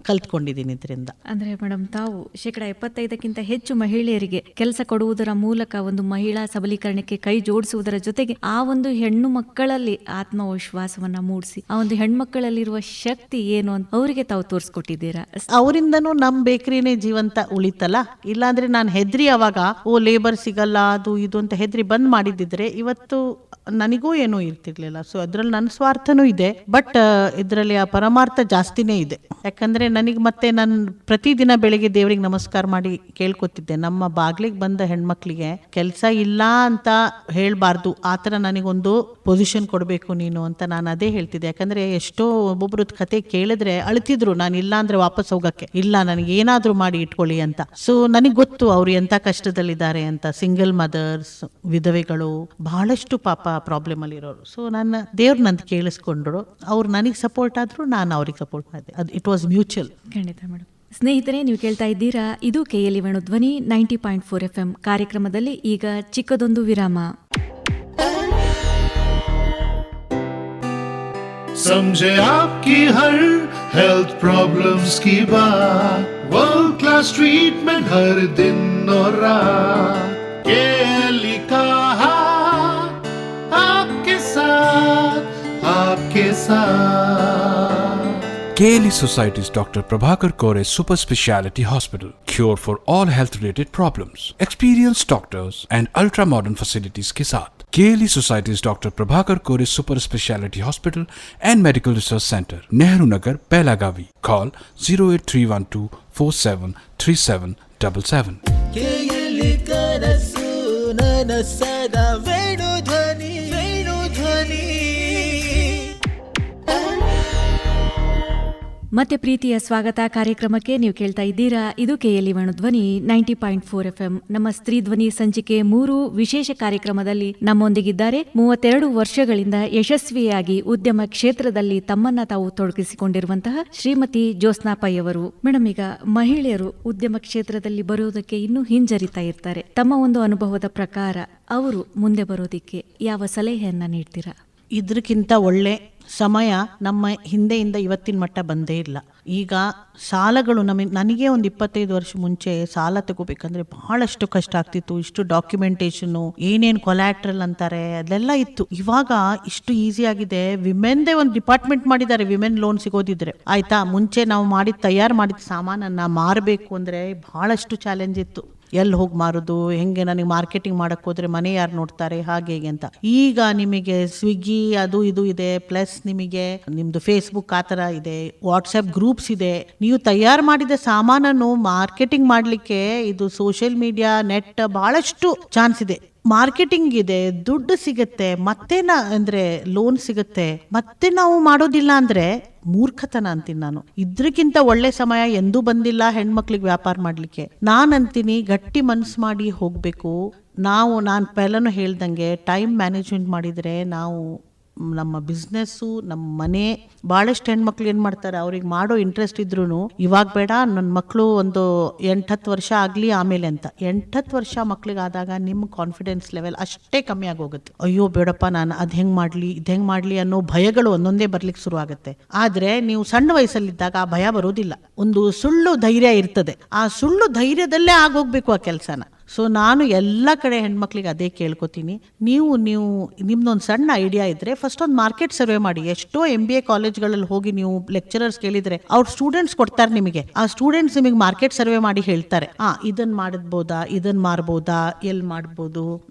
ಕಲ್ತ್ಕೊಂಡಿದ್ದೀನಿ ಇದರಿಂದ. ಅಂದ್ರೆ ಮೇಡಮ್, ತಾವು 75% ಹೆಚ್ಚು ಮಹಿಳೆಯರಿಗೆ ಕೆಲಸ ಕೊಡುವುದರ ಮೂಲಕ ಒಂದು ಮಹಿಳಾ ಸಬಲೀಕರಣಕ್ಕೆ ಕೈ ಜೋಡಿಸುವುದರ ಜೊತೆಗೆ ಆ ಒಂದು ಹೆಣ್ಣು ಮಕ್ಕಳಲ್ಲಿ ಆತ್ಮವಿಶ್ವಾಸವನ್ನ ಮೂಡಿಸಿ ಆ ಒಂದು ಹೆಣ್ಮಕ್ಕಳಲ್ಲಿರುವ ಶಕ್ತಿ ಏನು ಅಂತ ಅವರಿಗೆ ತಾವು ತೋರಿಸ್ಕೊಟ್ಟಿದ್ದೀರಾ. ಅವರಿಂದನೂ ನಮ್ ಬೇಕರಿನೇ ಜೀವಂತ ಉಳಿತಲ್ಲ. ಇಲ್ಲಾಂದ್ರೆ ನಾನು ಹೆದ್ರಿ ಅವಾಗ ಲೇಬರ್ ಸಿಗಲ್ಲ ಅದು ಇದು ಅಂತ ಹೆದ್ರಿ ಬಂದ್ ಮಾಡಿದ್ದಿದ್ರೆ ಇವತ್ತು ನನಗೂ ಏನೂ ಇರ್ತಿರ್ಲಿಲ್ಲ. ಸೊ ಅದ್ರಲ್ಲಿ ನನ್ನ ಸ್ವಾರ್ಥನೂ ಇದೆ, ಬಟ್ ಇದ್ರಲ್ಲಿ ಆ ಪರಮಾರ್ಥ ಜಾಸ್ತಿನೇ ಇದೆ. ಯಾಕಂದ್ರೆ ನನಗೆ ಮತ್ತೆ ನಾನು ಪ್ರತಿದಿನ ಬೆಳಿಗ್ಗೆ ದೇವ್ರಿಗೆ ನಮಸ್ಕಾರ ಮಾಡಿ ಕೇಳ್ಕೊತಿದ್ದೆ, ನಮ್ಮ ಬಾಗ್ಲಿಗೆ ಬಂದ ಹೆಣ್ಮಕ್ಳಿಗೆ ಕೆಲಸ ಇಲ್ಲ ಅಂತ ಹೇಳ್ಬಾರ್ದು, ಆತರ ನನಗೊಂದು ಪೊಸಿಷನ್ ಕೊಡ್ಬೇಕು ನೀನು ಅಂತ ನಾನು ಅದೇ ಹೇಳ್ತಿದ್ದೆ. ಯಾಕಂದ್ರೆ ಎಷ್ಟೋ ಒಬ್ಬೊಬ್ರದ್ ಕತೆ ಕೇಳಿದ್ರೆ ಅಳ್ತಿದ್ರು, ನಾನು ಇಲ್ಲ ಅಂದ್ರೆ ವಾಪಸ್ ಹೋಗಕ್ಕೆ, ಇಲ್ಲ ನನಗೆ ಏನಾದ್ರೂ ಮಾಡಿ ಇಟ್ಕೊಳ್ಳಿ ಅಂತ. ಸೊ ನನಗೆ ಗೊತ್ತು ಅವ್ರು ಎಂತ ಕಷ್ಟದಲ್ಲಿದ್ದಾರೆ ಅಂತ. ಸಿಂಗಲ್ ಮದರ್ಸ್, ವಿಧವೆಗಳು, ಬಹಳಷ್ಟು ಪಾಪ ಪ್ರಾಬ್ಲಮ್ ಅಲ್ಲಿ ಇರೋರು. ಸೊ ನನ್ನ ದೇವ್ರು ನಂದು ಕೇಳಿಸ್ಕೊಂಡ್ರು, ಅವ್ರು ನನಗೆ ಸಪೋರ್ಟ್ ಆದ್ರು, ನಾನು ಅವ್ರಿಗೆ ಸಪೋರ್ಟ್ ಮಾಡಿದೆ. It was mutual. ಖಂಡಿತ ಮೇಡಮ್. ಸ್ನೇಹಿತರೆ, ನೀವು ಕೇಳ್ತಾ ಇದ್ದೀರಾ, ಇದು KLE ವೇಣುಧ್ವನಿ 90.4 FM ಕಾರ್ಯಕ್ರಮದಲ್ಲಿ ಈಗ ಚಿಕ್ಕದೊಂದು ವಿರಾಮ. समझे आपकी हर हेल्थ प्रॉब्लम्स की बात, वर्ल्ड क्लास ट्रीटमेंट हर दिन और रात, KLE का हाथ आपके साथ। KLE Society's Dr. Prabhakar Kore Super Speciality Hospital. Cure for all health related problems. Experienced doctors and ultra modern facilities के साथ KLE Society's Dr. Prabhakar Kore Super Speciality Hospital and Medical Research Center, Nehru Nagar, Belagavi. Call 08312 473777. ಕೇಯಲಿ ಕನಸು ನನಸದ ವೇಣುಧ್ವನಿ ವೇಣುಧ್ವನಿ. ಮತ್ತೆ ಪ್ರೀತಿಯ ಸ್ವಾಗತ ಕಾರ್ಯಕ್ರಮಕ್ಕೆ. ನೀವು ಕೇಳ್ತಾ ಇದ್ದೀರಾ, ಇದು KLE ವೇಣುಧ್ವನಿ 90.4 FM. ನಮ್ಮ ಸ್ತ್ರೀ ಧ್ವನಿ ಸಂಚಿಕೆ 3 ವಿಶೇಷ ಕಾರ್ಯಕ್ರಮದಲ್ಲಿ ನಮ್ಮೊಂದಿಗಿದ್ದಾರೆ 32 ವರ್ಷಗಳಿಂದ ಯಶಸ್ವಿಯಾಗಿ ಉದ್ಯಮ ಕ್ಷೇತ್ರದಲ್ಲಿ ತಮ್ಮನ್ನ ತಾವು ತೊಡಗಿಸಿಕೊಂಡಿರುವಂತಹ ಶ್ರೀಮತಿ ಜ್ಯೋತ್ಸ್ನಾ ಪೈ ಅವರು. ಮೇಡಮ್, ಈಗ ಮಹಿಳೆಯರು ಉದ್ಯಮ ಕ್ಷೇತ್ರದಲ್ಲಿ ಬರುವುದಕ್ಕೆ ಇನ್ನೂ ಹಿಂಜರಿತಾ ಇರ್ತಾರೆ. ತಮ್ಮ ಒಂದು ಅನುಭವದ ಪ್ರಕಾರ ಅವರು ಮುಂದೆ ಬರೋದಿಕ್ಕೆ ಯಾವ ಸಲಹೆಯನ್ನ ನೀಡ್ತೀರಾ? ಇದಕ್ಕಿಂತ ಒಳ್ಳೆ ಸಮಯ ನಮ್ಮ ಹಿಂದೆಯಿಂದ ಇವತ್ತಿನ ಮಟ್ಟ ಬಂದೇ ಇಲ್ಲ. ಈಗ ಸಾಲಗಳು ನನಗೆ ಒಂದು 25 ವರ್ಷ ಮುಂಚೆ ಸಾಲ ತಗೋಬೇಕಂದ್ರೆ ಬಹಳಷ್ಟು ಕಷ್ಟ ಆಗ್ತಿತ್ತು. ಇಷ್ಟು ಡಾಕ್ಯುಮೆಂಟೇಶನ್, ಏನೇನು ಕೊಲ್ಯಾಟ್ರಲ್ ಅಂತಾರೆ, ಅದೆಲ್ಲ ಇತ್ತು. ಇವಾಗ ಇಷ್ಟು ಈಸಿ ಆಗಿದೆ. ವಿಮೆನ್ದೇ ಒಂದು ಡಿಪಾರ್ಟ್ಮೆಂಟ್ ಮಾಡಿದ್ದಾರೆ, ವಿಮೆನ್ ಲೋನ್ ಸಿಗೋದಿದ್ರೆ. ಆಯ್ತಾ, ಮುಂಚೆ ನಾವು ತಯಾರು ಮಾಡಿದ ಸಾಮಾನನ್ನ ಮಾರಬೇಕು ಅಂದ್ರೆ ಬಹಳಷ್ಟು ಚಾಲೆಂಜ್ ಇತ್ತು. ಎಲ್ಲಿ ಹೋಗಿ ಮಾರೋದು, ಹೆಂಗೆ, ನನಗೆ ಮಾರ್ಕೆಟಿಂಗ್ ಮಾಡಕ್ ಹೋದ್ರೆ ಮನೆ ಯಾರು ನೋಡ್ತಾರೆ, ಹಾಗೆ ಅಂತ. ಈಗ ನಿಮಗೆ ಸ್ವಿಗ್ಗಿ ಅದು ಇದು ಇದೆ, ಪ್ಲಸ್ ನಿಮಗೆ ನಿಮ್ದು ಫೇಸ್ಬುಕ್ ಆ ಥರ ಇದೆ, ವಾಟ್ಸ್ಆ್ಯಪ್ ಗ್ರೂಪ್ಸ್ ಇದೆ. ನೀವು ತಯಾರು ಮಾಡಿದ ಸಾಮಾನನ್ನು ಮಾರ್ಕೆಟಿಂಗ್ ಮಾಡಲಿಕ್ಕೆ ಇದು ಸೋಷಿಯಲ್ ಮೀಡಿಯಾ, ನೆಟ್ ಬಹಳಷ್ಟು ಚಾನ್ಸ್ ಇದೆ. ಮಾರ್ಕೆಟಿಂಗ್ ಇದೆ, ದುಡ್ಡು ಸಿಗುತ್ತೆ, ಮತ್ತೆ ಅಂದ್ರೆ ಲೋನ್ ಸಿಗುತ್ತೆ. ಮತ್ತೆ ನಾವು ಮಾಡೋದಿಲ್ಲ ಅಂದ್ರೆ ಮೂರ್ಖತನ ಅಂತೀನಿ ನಾನು. ಇದ್ರಕ್ಕಿಂತ ಒಳ್ಳೆ ಸಮಯ ಎಂದೂ ಬಂದಿಲ್ಲ ಹೆಣ್ಮಕ್ಳಿಗೆ ವ್ಯಾಪಾರ ಮಾಡ್ಲಿಕ್ಕೆ. ನಾನಂತೀನಿ ಗಟ್ಟಿ ಮನ್ಸು ಮಾಡಿ ಹೋಗ್ಬೇಕು. ನಾನು ಪೆಲನು ಹೇಳ್ದಂಗೆ ಟೈಮ್ ಮ್ಯಾನೇಜ್ಮೆಂಟ್ ಮಾಡಿದ್ರೆ ನಾವು ನಮ್ಮ ಬಿಸ್ನೆಸ್ಸು, ನಮ್ಮ ಮನೆ, ಬಹಳಷ್ಟು ಹೆಣ್ಮಕ್ಳು ಏನ್ ಮಾಡ್ತಾರೆ, ಅವ್ರಿಗೆ ಮಾಡೋ ಇಂಟ್ರೆಸ್ಟ್ ಇದ್ರು ಇವಾಗ ಬೇಡ, ನನ್ನ ಮಕ್ಕಳು ಒಂದು 8-10 ವರ್ಷ ಆಗ್ಲಿ ಆಮೇಲೆ ಅಂತ. 8-10 ವರ್ಷ ಮಕ್ಳಿಗಾದಾಗ ನಿಮ್ಮ ಕಾನ್ಫಿಡೆನ್ಸ್ ಲೆವೆಲ್ ಅಷ್ಟೇ ಕಮ್ಮಿ ಆಗೋಗುತ್ತೆ. ಅಯ್ಯೋ ಬೇಡಪ್ಪ, ನಾನು ಅದ್ ಹೆಂಗ್ ಮಾಡ್ಲಿ ಇದ್ ಹೆಂಗ್ ಮಾಡ್ಲಿ ಅನ್ನೋ ಭಯಗಳು ಒಂದೊಂದೇ ಬರ್ಲಿಕ್ಕೆ ಶುರು ಆಗುತ್ತೆ. ಆದ್ರೆ ನೀವು ಸಣ್ಣ ವಯಸ್ಸಲ್ಲಿದ್ದಾಗ ಆ ಭಯ ಬರೋದಿಲ್ಲ. ಒಂದು ಸುಳ್ಳು ಧೈರ್ಯ ಇರ್ತದೆ. ಆ ಸುಳ್ಳು ಧೈರ್ಯದಲ್ಲೇ ಆಗೋಗ್ಬೇಕು ಆ ಕೆಲಸನ. ಸೊ ನಾನು ಎಲ್ಲ ಕಡೆ ಹೆಣ್ಮಕ್ಳಿಗೆ ಅದೇ ಕೇಳ್ಕೊತೀನಿ, ನೀವು ನಿಮ್ದೊಂದು ಸಣ್ಣ ಐಡಿಯಾ ಇದ್ರೆ ಫಸ್ಟ್ ಒಂದು ಮಾರ್ಕೆಟ್ ಸರ್ವೆ ಮಾಡಿ. ಎಷ್ಟೋ MBA ಕಾಲೇಜ್ಗಳಲ್ಲಿ ಹೋಗಿ ನೀವು ಲೆಕ್ಚರರ್ಸ್ ಕೇಳಿದ್ರೆ ಅವ್ರ ಸ್ಟೂಡೆಂಟ್ಸ್ ಕೊಡ್ತಾರೆ ನಿಮಗೆ. ಆ ಸ್ಟೂಡೆಂಟ್ಸ್ ನಿಮಗೆ ಮಾರ್ಕೆಟ್ ಸರ್ವೆ ಮಾಡಿ ಹೇಳ್ತಾರೆ, ಇದನ್ನ ಮಾಡಬಹುದಾ, ಇದನ್ನ ಮಾರ್ಬೋದಾ, ಎಲ್ಲಿ ಮಾಡ್ಬೋದು,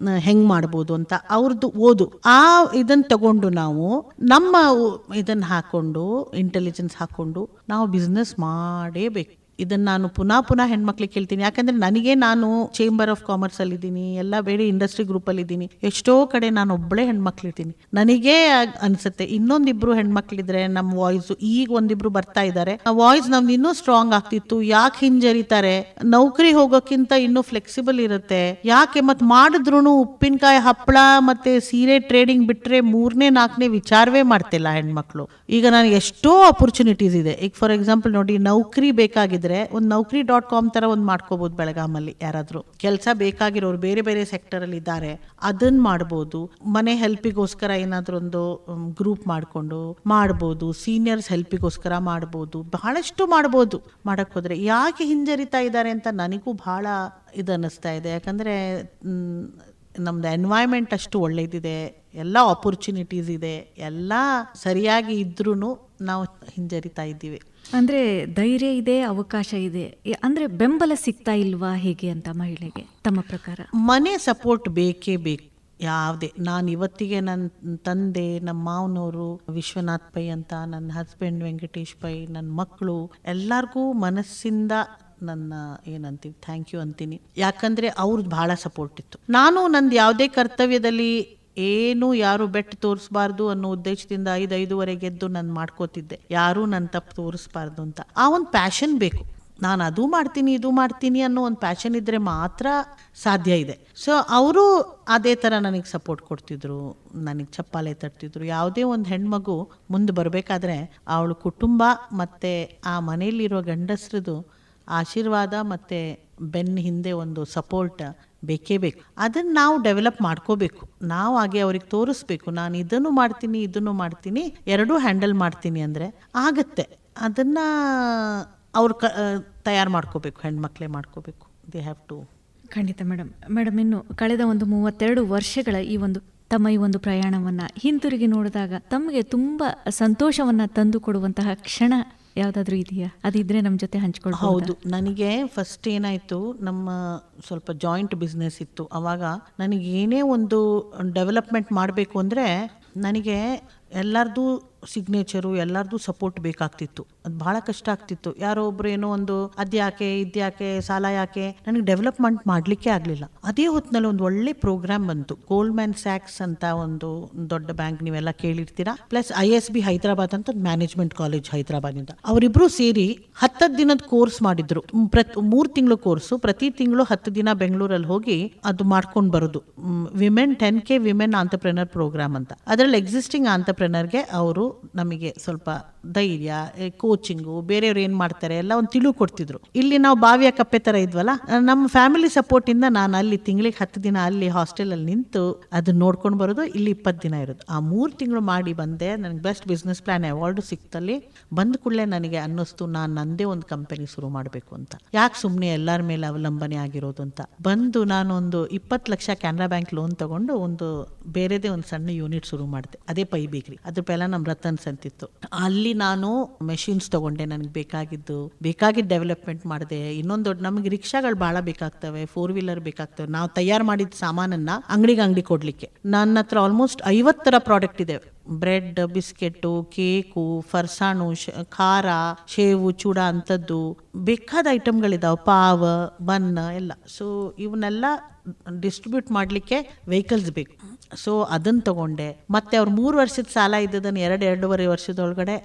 ಹೆಂಗ್ ಮಾಡ್ಬೋದು ಅಂತ ಅವ್ರದ್ದು ಓದು. ಇದನ್ನ ತಗೊಂಡು ನಾವು ನಮ್ಮ ಇದನ್ನ ಹಾಕೊಂಡು, ಇಂಟೆಲಿಜೆನ್ಸ್ ಹಾಕೊಂಡು ನಾವು ಬಿಸ್ನೆಸ್ ಮಾಡೇಬೇಕು. ಇದನ್ನ ನಾನು ಪುನಃ ಹೆಣ್ಮಕ್ಳಿಗೆ ಕೇಳ್ತೀನಿ. ಯಾಕಂದ್ರೆ ನಾನು ಚೇಂಬರ್ ಆಫ್ ಕಾಮರ್ಸ್ ಅಲ್ಲಿ ಇದ್ದೀನಿ, ಎಲ್ಲ ಬೇರೆ ಇಂಡಸ್ಟ್ರಿ ಗ್ರೂಪ್ ಅಲ್ಲಿ ಇದ್ದೀನಿ. ಎಷ್ಟೋ ಕಡೆ ನಾನು ಒಬ್ಬಳೇ ಹೆಣ್ಮಕ್ಳಿರ್ತೀನಿ. ನನಗೇ ಅನ್ಸುತ್ತೆ ಇನ್ನೊಂದಿಬ್ರು ಹೆಣ್ಮಕ್ಳಿದ್ರೆ ನಮ್ಮ ವಾಯ್ಸ್, ಈಗ ಒಂದಿಬ್ರು ಬರ್ತಾ ಇದ್ದಾರೆ, ಆ ವಾಯ್ಸ್ ನಮ್ದು ಇನ್ನೂ ಸ್ಟ್ರಾಂಗ್ ಆಗ್ತಿತ್ತು. ಯಾಕೆ ಹಿಂಜರಿತಾರೆ? ನೌಕರಿ ಹೋಗೋಕ್ಕಿಂತ ಇನ್ನೂ ಫ್ಲೆಕ್ಸಿಬಲ್ ಇರುತ್ತೆ. ಯಾಕೆ ಮತ್ ಮಾಡಿದ್ರು ಉಪ್ಪಿನಕಾಯಿ, ಹಪ್ಪಳ ಮತ್ತೆ ಸೀರೆ ಟ್ರೇಡಿಂಗ್ ಬಿಟ್ರೆ 3ನೇ 4ನೇ ವಿಚಾರವೇ ಮಾಡ್ತಿಲ್ಲ ಹೆಣ್ಮಕ್ಳು. ಈಗ ನನಗೆ ಎಷ್ಟೋ ಅಪರ್ಚುನಿಟೀಸ್ ಇದೆ. ಈಗ ಫಾರ್ ಎಕ್ಸಾಂಪಲ್ ನೋಡಿ, ನೌಕರಿ ಬೇಕಾಗಿದ್ರೆ ಒಂದು Naukri.com ತರ ಒಂದು ಮಾಡ್ಕೋಬಹುದು. ಬೆಳಗಾಮಲ್ಲಿ ಯಾರಾದ್ರೂ ಕೆಲಸ ಬೇಕಾಗಿರೋರು ಬೇರೆ ಬೇರೆ ಸೆಕ್ಟರ್ ಅಲ್ಲಿ ಇದ್ದಾರೆ, ಅದನ್ನ ಮಾಡ್ಬೋದು. ಮನೆ ಹೆಲ್ಪಿಗೋಸ್ಕರ ಏನಾದ್ರೂ ಒಂದು ಗ್ರೂಪ್ ಮಾಡ್ಕೊಂಡು ಮಾಡ್ಬೋದು. ಸೀನಿಯರ್ಸ್ ಹೆಲ್ಪಿಗೋಸ್ಕರ ಮಾಡ್ಬೋದು. ಬಹಳಷ್ಟು ಮಾಡ್ಬೋದು. ಮಾಡಕ್ ಹೋದ್ರೆ ಯಾಕೆ ಹಿಂಜರಿತಾ ಇದ್ದಾರೆ ಅಂತ ನನಗೂ ಬಹಳ ಇದನ್ನಿಸ್ತಾ ಇದೆ. ಯಾಕಂದ್ರೆ ನಮ್ದು ಎನ್ವೈರನ್ಮೆಂಟ್ ಅಷ್ಟು ಒಳ್ಳೇದಿದೆ, ಎಲ್ಲ ಆಪರ್ಚುನಿಟೀಸ್ ಇದೆ, ಎಲ್ಲ ಸರಿಯಾಗಿ ಇದ್ರೂ ನಾವು ಹಿಂಜರಿತಾ ಇದ್ದೀವಿ. ಅಂದ್ರೆ ಧೈರ್ಯ ಇದೆ, ಅವಕಾಶ ಇದೆ, ಅಂದ್ರೆ ಬೆಂಬಲ ಸಿಗ್ತಾ ಇಲ್ವಾ ಹೇಗೆ ಅಂತ ಮಹಿಳೆಗೆ ತಮ್ಮ ಪ್ರಕಾರ? ಮನೆ ಸಪೋರ್ಟ್ ಬೇಕೇ ಬೇಕು. ಯಾವುದೇ, ನಾನು ಇವತ್ತಿಗೆ ನನ್ನ ತಂದೆ, ನಮ್ಮ ಮಾವನವರು ವಿಶ್ವನಾಥ್ ಪೈ ಅಂತ, ನನ್ನ ಹಸ್ಬೆಂಡ್ ವೆಂಕಟೇಶ್ ಪೈ, ನನ್ನ ಮಕ್ಕಳು ಎಲ್ಲರಿಗೂ ಮನಸ್ಸಿಂದ ನನ್ನ ಏನಂತೀವಿ ಥ್ಯಾಂಕ್ ಯು ಅಂತೀನಿ. ಯಾಕಂದ್ರೆ ಅವ್ರದ್ದು ಬಹಳ ಸಪೋರ್ಟ್ ಇತ್ತು. ನಾನು ನಂದು ಯಾವುದೇ ಕರ್ತವ್ಯದಲ್ಲಿ ಏನು ಯಾರು ಬೆಟ್ಟು ತೋರಿಸಬಾರ್ದು ಅನ್ನೋ ಉದ್ದೇಶದಿಂದ 5-5:30 ಎದ್ದು ನಾನು ಮಾಡ್ಕೋತಿದ್ದೆ. ಯಾರು ನನ್ನ ತಪ್ಪು ತೋರಿಸಬಾರ್ದು ಅಂತ. ಆ ಒಂದು ಪ್ಯಾಷನ್ ಬೇಕು. ನಾನು ಅದು ಮಾಡ್ತೀನಿ ಇದು ಮಾಡ್ತೀನಿ ಅನ್ನೋ ಒಂದು ಪ್ಯಾಷನ್ ಇದ್ರೆ ಮಾತ್ರ ಸಾಧ್ಯ ಇದೆ. ಸೊ ಅವರು ಅದೇ ಥರ ನನಗೆ ಸಪೋರ್ಟ್ ಕೊಡ್ತಿದ್ರು, ನನಗೆ ಚಪ್ಪಾಳೆ ತಟ್ತಿದ್ರು. ಯಾವುದೇ ಒಂದು ಹೆಣ್ಮಗು ಮುಂದೆ ಬರಬೇಕಾದ್ರೆ ಅವಳು ಕುಟುಂಬ ಮತ್ತು ಆ ಮನೆಯಲ್ಲಿರೋ ಗಂಡಸ್ರದ್ದು ಆಶೀರ್ವಾದ ಮತ್ತು ಬೆನ್ನ ಹಿಂದೆ ಒಂದು ಸಪೋರ್ಟ್ ಬೇಕೇ ಬೇಕು. ಅದನ್ನು ನಾವು ಡೆವಲಪ್ ಮಾಡ್ಕೋಬೇಕು. ನಾವು ಹಾಗೆ ಅವ್ರಿಗೆ ತೋರಿಸ್ಬೇಕು, ನಾನು ಇದನ್ನು ಮಾಡ್ತೀನಿ ಇದನ್ನು ಮಾಡ್ತೀನಿ, ಎರಡೂ ಹ್ಯಾಂಡಲ್ ಮಾಡ್ತೀನಿ ಅಂದರೆ ಆಗತ್ತೆ. ಅದನ್ನು ಅವ್ರು ತಯಾರು ಮಾಡ್ಕೋಬೇಕು, ಹೆಣ್ಮಕ್ಳೇ ಮಾಡ್ಕೋಬೇಕು. They have to. ಖಂಡಿತ ಮೇಡಮ್. ಇನ್ನು ಕಳೆದ ಒಂದು 32 ವರ್ಷಗಳ ಈ ಒಂದು ತಮ್ಮ ಈ ಒಂದು ಪ್ರಯಾಣವನ್ನ ಹಿಂತಿರುಗಿ ನೋಡಿದಾಗ ತಮಗೆ ತುಂಬಾ ಸಂತೋಷವನ್ನ ತಂದು ಕೊಡುವಂತಹ ಕ್ಷಣ ಯಾವ್ದಾದ್ರು ಇದೆಯಾ? ಅದಿದ್ರೆ ನಮ್ಮ ಜೊತೆ ಹಂಚ್ಕೊಳ್ಬಹುದು. ಹೌದು, ನನಗೆ ಫಸ್ಟ್ ಏನಾಯ್ತು, ನಮ್ಮ ಸ್ವಲ್ಪ ಜಾಯಿಂಟ್ ಬಿಸ್ನೆಸ್ ಇತ್ತು. ಅವಾಗ ನನಗೆ ಏನೇ ಒಂದು ಡೆವಲಪ್ಮೆಂಟ್ ಮಾಡಬೇಕು ಅಂದರೆ ನನಗೆ ಎಲ್ಲರದು ಸಿಗ್ನೇಚರು, ಎಲ್ಲರದು ಸಪೋರ್ಟ್ ಬೇಕಾಗ್ತಿತ್ತು. ಅದು ಭಾಳ ಕಷ್ಟ ಆಗ್ತಿತ್ತು. ಯಾರೋ ಒಬ್ರು ಏನೋ ಒಂದು ಅದ್ಯಾಕೆ ಇದ್ಯಾಕೆ ಸಾಲ ಯಾಕೆ, ನನಗೆ ಡೆವಲಪ್ಮೆಂಟ್ ಮಾಡಲಿಕ್ಕೆ ಆಗಲಿಲ್ಲ. ಅದೇ ಹೊತ್ತಿನಲ್ಲಿ ಒಂದು ಒಳ್ಳೆ ಪ್ರೋಗ್ರಾಮ್ ಬಂತು. ಗೋಲ್ಡ್ಮ್ಯಾನ್ ಸ್ಯಾಕ್ಸ್ ಅಂತ ಒಂದು ದೊಡ್ಡ ಬ್ಯಾಂಕ್, ನೀವೆಲ್ಲ ಕೇಳಿರ್ತೀರಾ, ಪ್ಲಸ್ ISB ಹೈದರಾಬಾದ್ ಅಂತ ಮ್ಯಾನೇಜ್ಮೆಂಟ್ ಕಾಲೇಜ್ ಹೈದರಾಬಾದಿಂದ, ಅವರಿಬ್ರು ಸೇರಿ 10 ದಿನದ ಕೋರ್ಸ್ ಮಾಡಿದ್ರು. 3 ತಿಂಗಳು ಕೋರ್ಸು, ಪ್ರತಿ ತಿಂಗಳು 10 ದಿನ ಬೆಂಗಳೂರಲ್ಲಿ ಹೋಗಿ ಅದು ಮಾಡ್ಕೊಂಡು ಬರೋದು. ವಿಮೆನ್ 10K ವಿಮೆನ್ ಆಂಟರ್ಪ್ರೆನರ್ ಪ್ರೋಗ್ರಾಮ್ ಅಂತ. ಅದರಲ್ಲಿ ಎಕ್ಸಿಸ್ಟಿಂಗ್ ಆಂಟರ್ಪ್ರೆನರ್ಗೆ ಅವರು ನಮಗೆ ಸ್ವಲ್ಪ ಧೈರ್ಯ, ಕೋಚಿಂಗು, ಬೇರೆಯವ್ರು ಏನ್ ಮಾಡ್ತಾರೆ ಎಲ್ಲ ಒಂದು ತಿಳು ಕೊಡ್ತಿದ್ರು. ಇಲ್ಲಿ ನಾವು ಬಾವಿಯ ಕಪ್ಪೆ ತರ ಇದ್ವಲ್ಲ, ನಮ್ಮ ಫ್ಯಾಮಿಲಿ ಸಪೋರ್ಟ್ ಇಂದ ನಾನು ಅಲ್ಲಿ ತಿಂಗಳಿಗೆ 10 ದಿನ ಅಲ್ಲಿ ಹಾಸ್ಟೆಲ್ ಅಲ್ಲಿ ನಿಂತು ಅದನ್ನ ನೋಡ್ಕೊಂಡು ಬರೋದು. ಇಲ್ಲಿ 20 ದಿನ ಇರೋದು. ಆ 3 ತಿಂಗಳು ಮಾಡಿ ಬಂದೆ. ನನಗೆ ಬೆಸ್ಟ್ ಬಿಸ್ನೆಸ್ ಪ್ಲಾನ್ ಅವಾರ್ಡು ಸಿಕ್ತಲ್ಲಿ. ಬಂದ ಕೂಡಲೇ ನನಗೆ ಅನ್ನಿಸ್ತು ನಾನು ನಂದೇ ಒಂದು ಕಂಪನಿ ಶುರು ಮಾಡಬೇಕು ಅಂತ. ಯಾಕೆ ಸುಮ್ಮನೆ ಎಲ್ಲರ ಮೇಲೆ ಅವಲಂಬನೆ ಆಗಿರೋದು ಅಂತ ಬಂದು ನಾನು ಒಂದು 20 ಲಕ್ಷ ಕೆನರಾ ಬ್ಯಾಂಕ್ ಲೋನ್ ತಗೊಂಡು ಒಂದು ಬೇರೆದೇ ಒಂದು ಸಣ್ಣ ಯೂನಿಟ್ ಶುರು ಮಾಡಿದೆ. ಅದೇ ಪೈ ಬೇಕ್ರಿ. ಅದ್ರ ಪೆಲ್ಲ ನಮ್ಮ ರತನ್ಸ್ ಅಂತಿತ್ತು. ಅಲ್ಲಿ ನಾನು ಮೆಷಿನ್ಸ್ ತಗೊಂಡೆ, ನನಗೆ ಬೇಕಾಗಿದ್ದು ಡೆವಲಪ್ಮೆಂಟ್ ಮಾಡಿದೆ. ಇನ್ನೊಂದು ದೊಡ್ಡ, ನಮಗೆ ರಿಕ್ಷಾಗಳು ಭಾಳ ಬೇಕಾಗ್ತವೆ, 4 ವೀಲರ್ ಬೇಕಾಗ್ತವೆ. ನಾವು ತಯಾರು ಮಾಡಿದ ಸಾಮಾನನ್ನ ಅಂಗಡಿ ಕೊಡ್ಲಿಕ್ಕೆ ನನ್ನ ಹತ್ರ ಆಲ್ಮೋಸ್ಟ್ 50 ಥರ ಪ್ರಾಡಕ್ಟ್ ಇದೆ. ಬ್ರೆಡ್, ಬಿಸ್ಕೆಟು, ಕೇಕು, ಫರ್ಸಾಣು, ಖಾರ, ಶೇವು, ಚೂಡ ಅಂಥದ್ದು ಬೇಕಾದ ಐಟಮ್ಗಳಿದಾವೆ. ಪಾವ್, ಬನ್ ಎಲ್ಲ. ಸೊ ಇವನ್ನೆಲ್ಲ ಡಿಸ್ಟ್ರಿಬ್ಯೂಟ್ ಮಾಡಲಿಕ್ಕೆ ವೆಹಿಕಲ್ಸ್ ಬೇಕು. ಸೊ ಅದನ್ನು ತಗೊಂಡೆ. ಮತ್ತೆ ಅವ್ರು 3 ವರ್ಷದ ಸಾಲ ಇದ್ದದನ್ನು 2-2.5 ವರ್ಷದೊಳಗಡೆ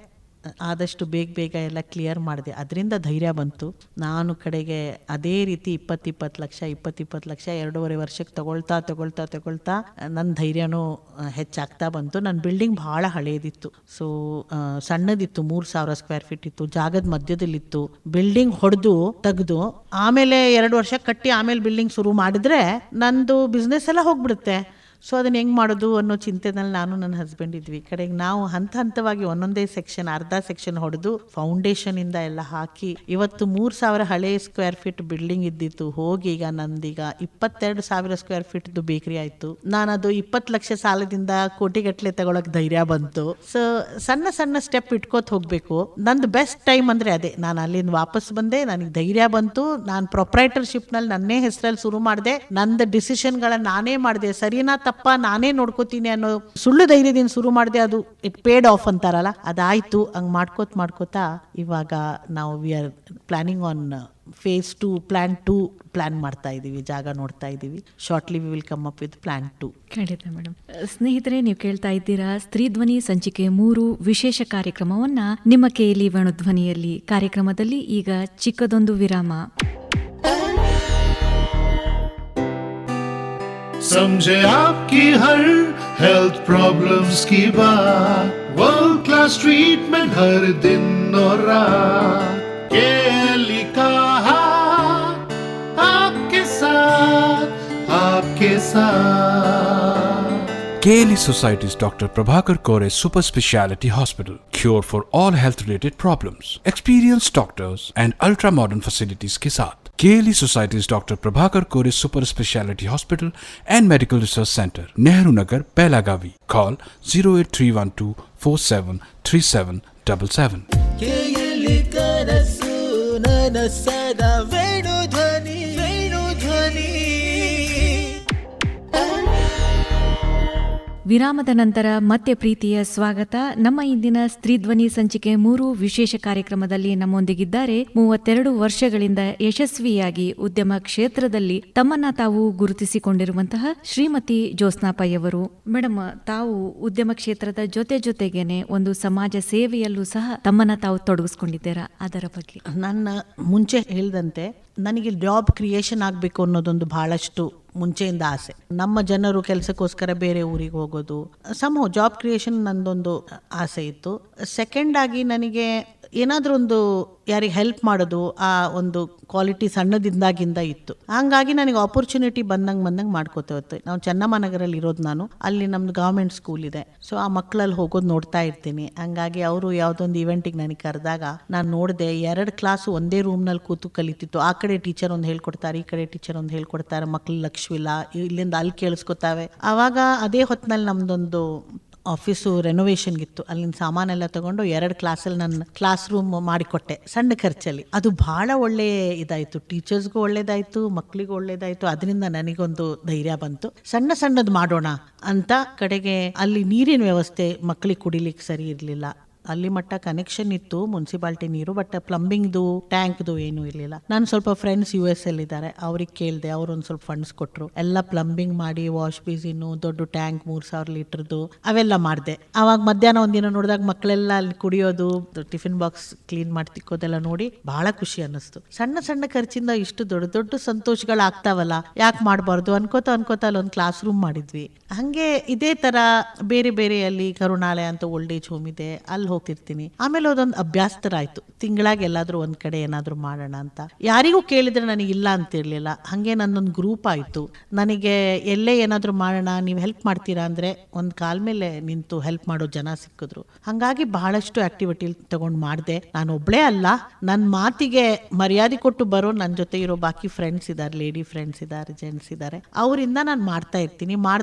ಆದಷ್ಟು ಬೇಗ ಎಲ್ಲ ಕ್ಲಿಯರ್ ಮಾಡಿದೆ. ಅದರಿಂದ ಧೈರ್ಯ ಬಂತು. ನಾನು ಕಡೆಗೆ ಅದೇ ರೀತಿ 20 ಲಕ್ಷ 2.5 ವರ್ಷಕ್ಕೆ ತಗೊಳ್ತಾ ನನ್ನ ಧೈರ್ಯನೂ ಹೆಚ್ಚಾಗ್ತಾ ಬಂತು. ನನ್ನ ಬಿಲ್ಡಿಂಗ್ ಭಾಳ ಹಳೇದಿತ್ತು. ಸೊ ಸಣ್ಣದಿತ್ತು, 3,000 ಸ್ಕ್ವೇರ್ ಫೀಟ್ ಇತ್ತು. ಜಾಗದ ಮಧ್ಯದಲ್ಲಿತ್ತು. ಬಿಲ್ಡಿಂಗ್ ಹೊಡೆದು ತೆಗೆದು ಆಮೇಲೆ 2 ವರ್ಷ ಕಟ್ಟಿ ಆಮೇಲೆ ಬಿಲ್ಡಿಂಗ್ ಶುರು ಮಾಡಿದ್ರೆ ನಂದು ಬಿಸ್ನೆಸ್ ಎಲ್ಲ ಹೋಗ್ಬಿಡುತ್ತೆ. ಸೊ ಅದನ್ನ ಹೆಂಗೆ ಮಾಡೋದು ಅನ್ನೋ ಚಿಂತೆನಲ್ಲಿ ನಾನು ನನ್ನ ಹಸ್ಬೆಂಡ್ ಇದ್ವಿ. ಕಡೆಗೆ ನಾವು ಹಂತವಾಗಿ ಒಂದೊಂದೇ ಸೆಕ್ಷನ್, ಅರ್ಧ ಸೆಕ್ಷನ್ ಹೊಡೆದು ಫೌಂಡೇಶನ್ ಇಂದ ಎಲ್ಲ ಹಾಕಿ ಇವತ್ತು 3,000 ಹಳೆ ಸ್ಕ್ವೇರ್ ಫೀಟ್ ಬಿಲ್ಡಿಂಗ್ ಇದ್ದಿತ್ತು ಹೋಗಿ ಈಗ ನಂದೀಗ 22,000 ಸ್ಕ್ವೇರ್ ಫೀಟ್ ಬೇಕರಿ ಆಯ್ತು. ನಾನು ಅದು 20 ಲಕ್ಷ ಸಾಲದಿಂದ ಕೋಟಿಗಟ್ಟಲೆ ತಗೊಳಕ್ ಧೈರ್ಯ ಬಂತು. ಸೊ ಸಣ್ಣ ಸ್ಟೆಪ್ ಇಟ್ಕೋತ ಹೋಗ್ಬೇಕು. ನಂದು ಬೆಸ್ಟ್ ಟೈಮ್ ಅಂದ್ರೆ ಅದೇ. ನಾನು ಅಲ್ಲಿಂದ ವಾಪಸ್ ಬಂದೆ, ನನಗೆ ಧೈರ್ಯ ಬಂತು. ನಾನು ಪ್ರೊಪ್ರೈಟರ್ಶಿಪ್ ನಲ್ಲಿ ನನ್ನೇ ಹೆಸರಲ್ಲಿ ಶುರು ಮಾಡಿದೆ. ನಂದು ಡಿಸಿಷನ್ಗಳನ್ನ ನಾನೇ ಮಾಡಿದೆ. ಸರಿನಾ ತಪ್ಪ ನಾನೇ ನೋಡ್ಕೋತೀನಿ ಅನ್ನೋ ಸುಳ್ಳು ಧೈರ್ಯದಿಂದ ಶುರು ಮಾಡಿದೆ. ಅದು ಇಟ್ ಪೇಡ್ ಆಫ್ ಅಂತಾರಲ್ಲ, ಅದಾಯ್ತು. ಹಂಗ್ ಮಾಡ್ಕೋತಾ ಇವಾಗ ನಾವು we are planning on phase 2 plan 2 plan ಮಾಡ್ತಾ ಇದೀವಿ. ಜಾಗ ನೋಡ್ತಾ ಇದೀವಿ. Shortly we will come up with plan 2. ಖಂಡಿತ ಮೇಡಮ್. ಸ್ನೇಹಿತರೆ, ನೀವು ಕೇಳ್ತಾ ಇದ್ದೀರಾ ಸ್ತ್ರೀ ಧ್ವನಿ ಸಂಚಿಕೆ 3 ವಿಶೇಷ ಕಾರ್ಯಕ್ರಮವನ್ನ ನಿಮ್ಮ KLE ವೇಣುಧ್ವನಿಯಲ್ಲಿ. ಕಾರ್ಯಕ್ರಮದಲ್ಲಿ ಈಗ ಚಿಕ್ಕದೊಂದು ವಿರಾಮ. समझे आपकी हर हेल्थ प्रॉब्लम्स की बात, वर्ल्ड क्लास ट्रीटमेंट हर दिन और रात. KLE का हाथ आपके साथ. KLE Society's Dr. Prabhakar Kore Super Speciality Hospital. Cure for all health related problems. Experienced doctors and ultra modern facilities के साथ. KLE Society's Dr. Prabhakar Kore Super Speciality Hospital and Medical Research Center, Nehru Nagar, Belagavi. Call 08312 473777. KLE ಕನಸು ನನ್ನ ಸದಾ ವೇಣುಧ್ವನಿ. ವಿರಾಮದ ನಂತರ ಮತ್ತೆ ಪ್ರೀತಿಯ ಸ್ವಾಗತ. ನಮ್ಮ ಇಂದಿನ ಸ್ತ್ರೀ ಧ್ವನಿ ಸಂಚಿಕೆ 3 ವಿಶೇಷ ಕಾರ್ಯಕ್ರಮದಲ್ಲಿ ನಮ್ಮೊಂದಿಗಿದ್ದಾರೆ 32 ವರ್ಷಗಳಿಂದ ಯಶಸ್ವಿಯಾಗಿ ಉದ್ಯಮ ಕ್ಷೇತ್ರದಲ್ಲಿ ತಮ್ಮನ್ನ ತಾವು ಗುರುತಿಸಿಕೊಂಡಿರುವಂತಹ ಶ್ರೀಮತಿ ಜ್ಯೋತ್ಸ್ನಾ ಪೈ ಅವರು. ಮೇಡಮ್, ತಾವು ಉದ್ಯಮ ಕ್ಷೇತ್ರದ ಜೊತೆಗೇನೆ ಒಂದು ಸಮಾಜ ಸೇವೆಯಲ್ಲೂ ಸಹ ತಮ್ಮನ್ನ ತಾವು ತೊಡಗಿಸ್ಕೊಂಡಿದ್ದೀರಾ, ಅದರ ಬಗ್ಗೆ? ನನ್ನ ಮುಂಚೆ ಹೇಳಿದಂತೆ ನನಗೆ ಜಾಬ್ ಕ್ರಿಯೇಷನ್ ಆಗಬೇಕು ಅನ್ನೋದೊಂದು ಬಹಳಷ್ಟು ಮುಂಚೆಯಿಂದ ಆಸೆ. ನಮ್ಮ ಜನರು ಕೆಲಸಕ್ಕೋಸ್ಕರ ಬೇರೆ ಊರಿಗೆ ಹೋಗೋದು, ಜಾಬ್ ಕ್ರಿಯೇಷನ್ ನಂದೊಂದು ಆಸೆ ಇತ್ತು. ಸೆಕೆಂಡ್ ಆಗಿ ನನಗೆ ಏನಾದರೂ ಒಂದು ಯಾರಿಗೆ ಹೆಲ್ಪ್ ಮಾಡೋದು ಆ ಒಂದು ಕ್ವಾಲಿಟಿ ಸಣ್ಣದಿಂದಾಗಿಂದ ಇತ್ತು. ಹಂಗಾಗಿ ನನಗೆ ಆಪರ್ಚುನಿಟಿ ಬಂದಂಗೆ ಮಾಡ್ಕೋತಾ ಹೋಗ್ತು. ನಾವು ಚೆನ್ನಮ್ಮನಗರಲ್ಲಿ ಇರೋದು, ನಾನು ಅಲ್ಲಿ ನಮ್ದು ಗವರ್ಮೆಂಟ್ ಸ್ಕೂಲ್ ಇದೆ. ಸೊ ಆ ಮಕ್ಕಳಲ್ಲಿ ಹೋಗೋದು ನೋಡ್ತಾ ಇರ್ತೀನಿ. ಹಂಗಾಗಿ ಅವರು ಯಾವುದೊಂದು ಇವೆಂಟಿಗೆ ನನಗೆ ಕರೆದಾಗ ನಾನು ನೋಡಿದೆ, 2 ಕ್ಲಾಸು ಒಂದೇ ರೂಮ್ನಲ್ಲಿ ಕೂತು ಕಲಿತಿತ್ತು. ಆ ಕಡೆ ಟೀಚರ್ ಒಂದು ಹೇಳ್ಕೊಡ್ತಾರೆ, ಈ ಕಡೆ ಟೀಚರ್ ಒಂದು ಹೇಳ್ಕೊಡ್ತಾರೆ. ಮಕ್ಳು ಲಕ್ಷ್ವಿಲ್ಲ, ಇಲ್ಲಿಂದ ಅಲ್ಲಿ ಕೇಳಿಸ್ಕೊತಾವೆ. ಆವಾಗ ಅದೇ ಹೊತ್ತಿನಲ್ಲಿ ನಮ್ದೊಂದು ಆಫೀಸು ರೆನೋವೇಷನ್ಗಿತ್ತು. ಅಲ್ಲಿನ ಸಾಮಾನೆಲ್ಲ ತಗೊಂಡು 2 ಕ್ಲಾಸಲ್ಲಿ ನನ್ನ ಕ್ಲಾಸ್ ರೂಮ್ ಮಾಡಿಕೊಟ್ಟೆ ಸಣ್ಣ ಖರ್ಚಲ್ಲಿ. ಅದು ಬಹಳ ಒಳ್ಳೆ ಇದಾಯಿತು, ಟೀಚರ್ಸ್ಗೂ ಒಳ್ಳೇದಾಯಿತು, ಮಕ್ಕಳಿಗೂ ಒಳ್ಳೇದಾಯಿತು. ಅದರಿಂದ ನನಗೊಂದು ಧೈರ್ಯ ಬಂತು, ಸಣ್ಣದು ಮಾಡೋಣ ಅಂತ. ಕಡೆಗೆ ಅಲ್ಲಿ ನೀರಿನ ವ್ಯವಸ್ಥೆ ಮಕ್ಕಳಿಗೆ ಕುಡಿಲಿಕ್ಕೆ ಸರಿ ಇರಲಿಲ್ಲ. ಅಲ್ಲಿ ಮಟ್ಟ ಕನೆಕ್ಷನ್ ಇತ್ತು ಮುನ್ಸಿಪಾಲಿಟಿ ನೀರು, ಬಟ್ ಪ್ಲಂಬಿಂಗ್ದು ಟ್ಯಾಂಕ್ದು ಏನೂ ಇರಲಿಲ್ಲ. ನಾನು ಸ್ವಲ್ಪ ಫ್ರೆಂಡ್ಸ್ US ಇದ್ದಾರೆ, ಅವ್ರಿಗೆ ಕೇಳಿದೆ, ಅವ್ರು ಒಂದು ಸ್ವಲ್ಪ ಫಂಡ್ಸ್ ಕೊಟ್ಟರು. ಎಲ್ಲ ಪ್ಲಂಬಿಂಗ್ ಮಾಡಿ, ವಾಶ್ ಬೇಸಿನ್ನು, ದೊಡ್ಡ ಟ್ಯಾಂಕ್ 3000 ಲೀಟರ್ದು ಅವೆಲ್ಲ ಮಾಡಿದೆ. ಆವಾಗ ಮಧ್ಯಾಹ್ನ ಒಂದಿನ ನೋಡಿದಾಗ ಮಕ್ಕಳೆಲ್ಲ ಅಲ್ಲಿ ಕುಡಿಯೋದು, ಟಿಫಿನ್ ಬಾಕ್ಸ್ ಕ್ಲೀನ್ ಮಾಡಿ ತಿಕ್ಕೋದೆಲ್ಲ ನೋಡಿ ಬಹಳ ಖುಷಿ ಅನ್ನಿಸ್ತು. ಸಣ್ಣ ಖರ್ಚಿಂದ ಇಷ್ಟು ದೊಡ್ಡ ಸಂತೋಷಗಳಾಗ್ತಾವಲ್ಲ, ಯಾಕೆ ಮಾಡಬಾರ್ದು ಅನ್ಕೋತಾ ಅಲ್ಲೊಂದು ಕ್ಲಾಸ್ ರೂಮ್ ಮಾಡಿದ್ವಿ. ಹಂಗೆ ಇದೇ ತರ ಬೇರೆ ಅಲ್ಲಿ ಕರುಣಾಲಯ ಅಂತ ಓಲ್ಡ್ ಏಜ್ ಹೋಮ್ ಇದೆ, ಅಲ್ಲಿ ಹೋಗ್ತಿರ್ತೀನಿ. ಆಮೇಲೆ ಅದೊಂದು ಅಭ್ಯಾಸ ತರ ಆಯ್ತು, ತಿಂಗಳಾಗಿ ಎಲ್ಲಾದ್ರೂ ಒಂದ್ ಕಡೆ ಏನಾದ್ರೂ ಮಾಡೋಣ ಅಂತ. ಯಾರಿಗೂ ಕೇಳಿದ್ರೆ ನನಗೆ ಇಲ್ಲ ಅಂತಿರ್ಲಿಲ್ಲ. ಹಂಗೆ ನನ್ನೊಂದು ಗ್ರೂಪ್ ಆಯ್ತು. ನನಗೆ ಎಲ್ಲೇ ಏನಾದ್ರೂ ಮಾಡೋಣ, ನೀವು ಹೆಲ್ಪ್ ಮಾಡ್ತೀರಾ ಅಂದ್ರೆ ಒಂದ್ ಕಾಲ್ ಮೇಲೆ ನಿಂತು ಹೆಲ್ಪ್ ಮಾಡೋ ಜನ ಸಿಕ್ಕಿದ್ರು. ಹಂಗಾಗಿ ಬಹಳಷ್ಟು ಆಕ್ಟಿವಿಟಿ ತಗೊಂಡ್ ಮಾಡಿದೆ. ನಾನು ಒಬ್ಳೇ ಅಲ್ಲ, ನನ್ನ ಮಾತಿಗೆ ಮರ್ಯಾದೆ ಕೊಟ್ಟು ಬರೋ ನನ್ನ ಜೊತೆ ಇರೋ ಬಾಕಿ ಫ್ರೆಂಡ್ಸ್ ಇದ್ದಾರೆ, ಲೇಡಿ ಫ್ರೆಂಡ್ಸ್ ಇದ್ದಾರೆ, ಜೆಂಟ್ಸ್ ಇದ್ದಾರೆ. ಅವರಿಂದ ನಾನು ಮಾಡ್ತಾ ಇರ್ತೀನಿ.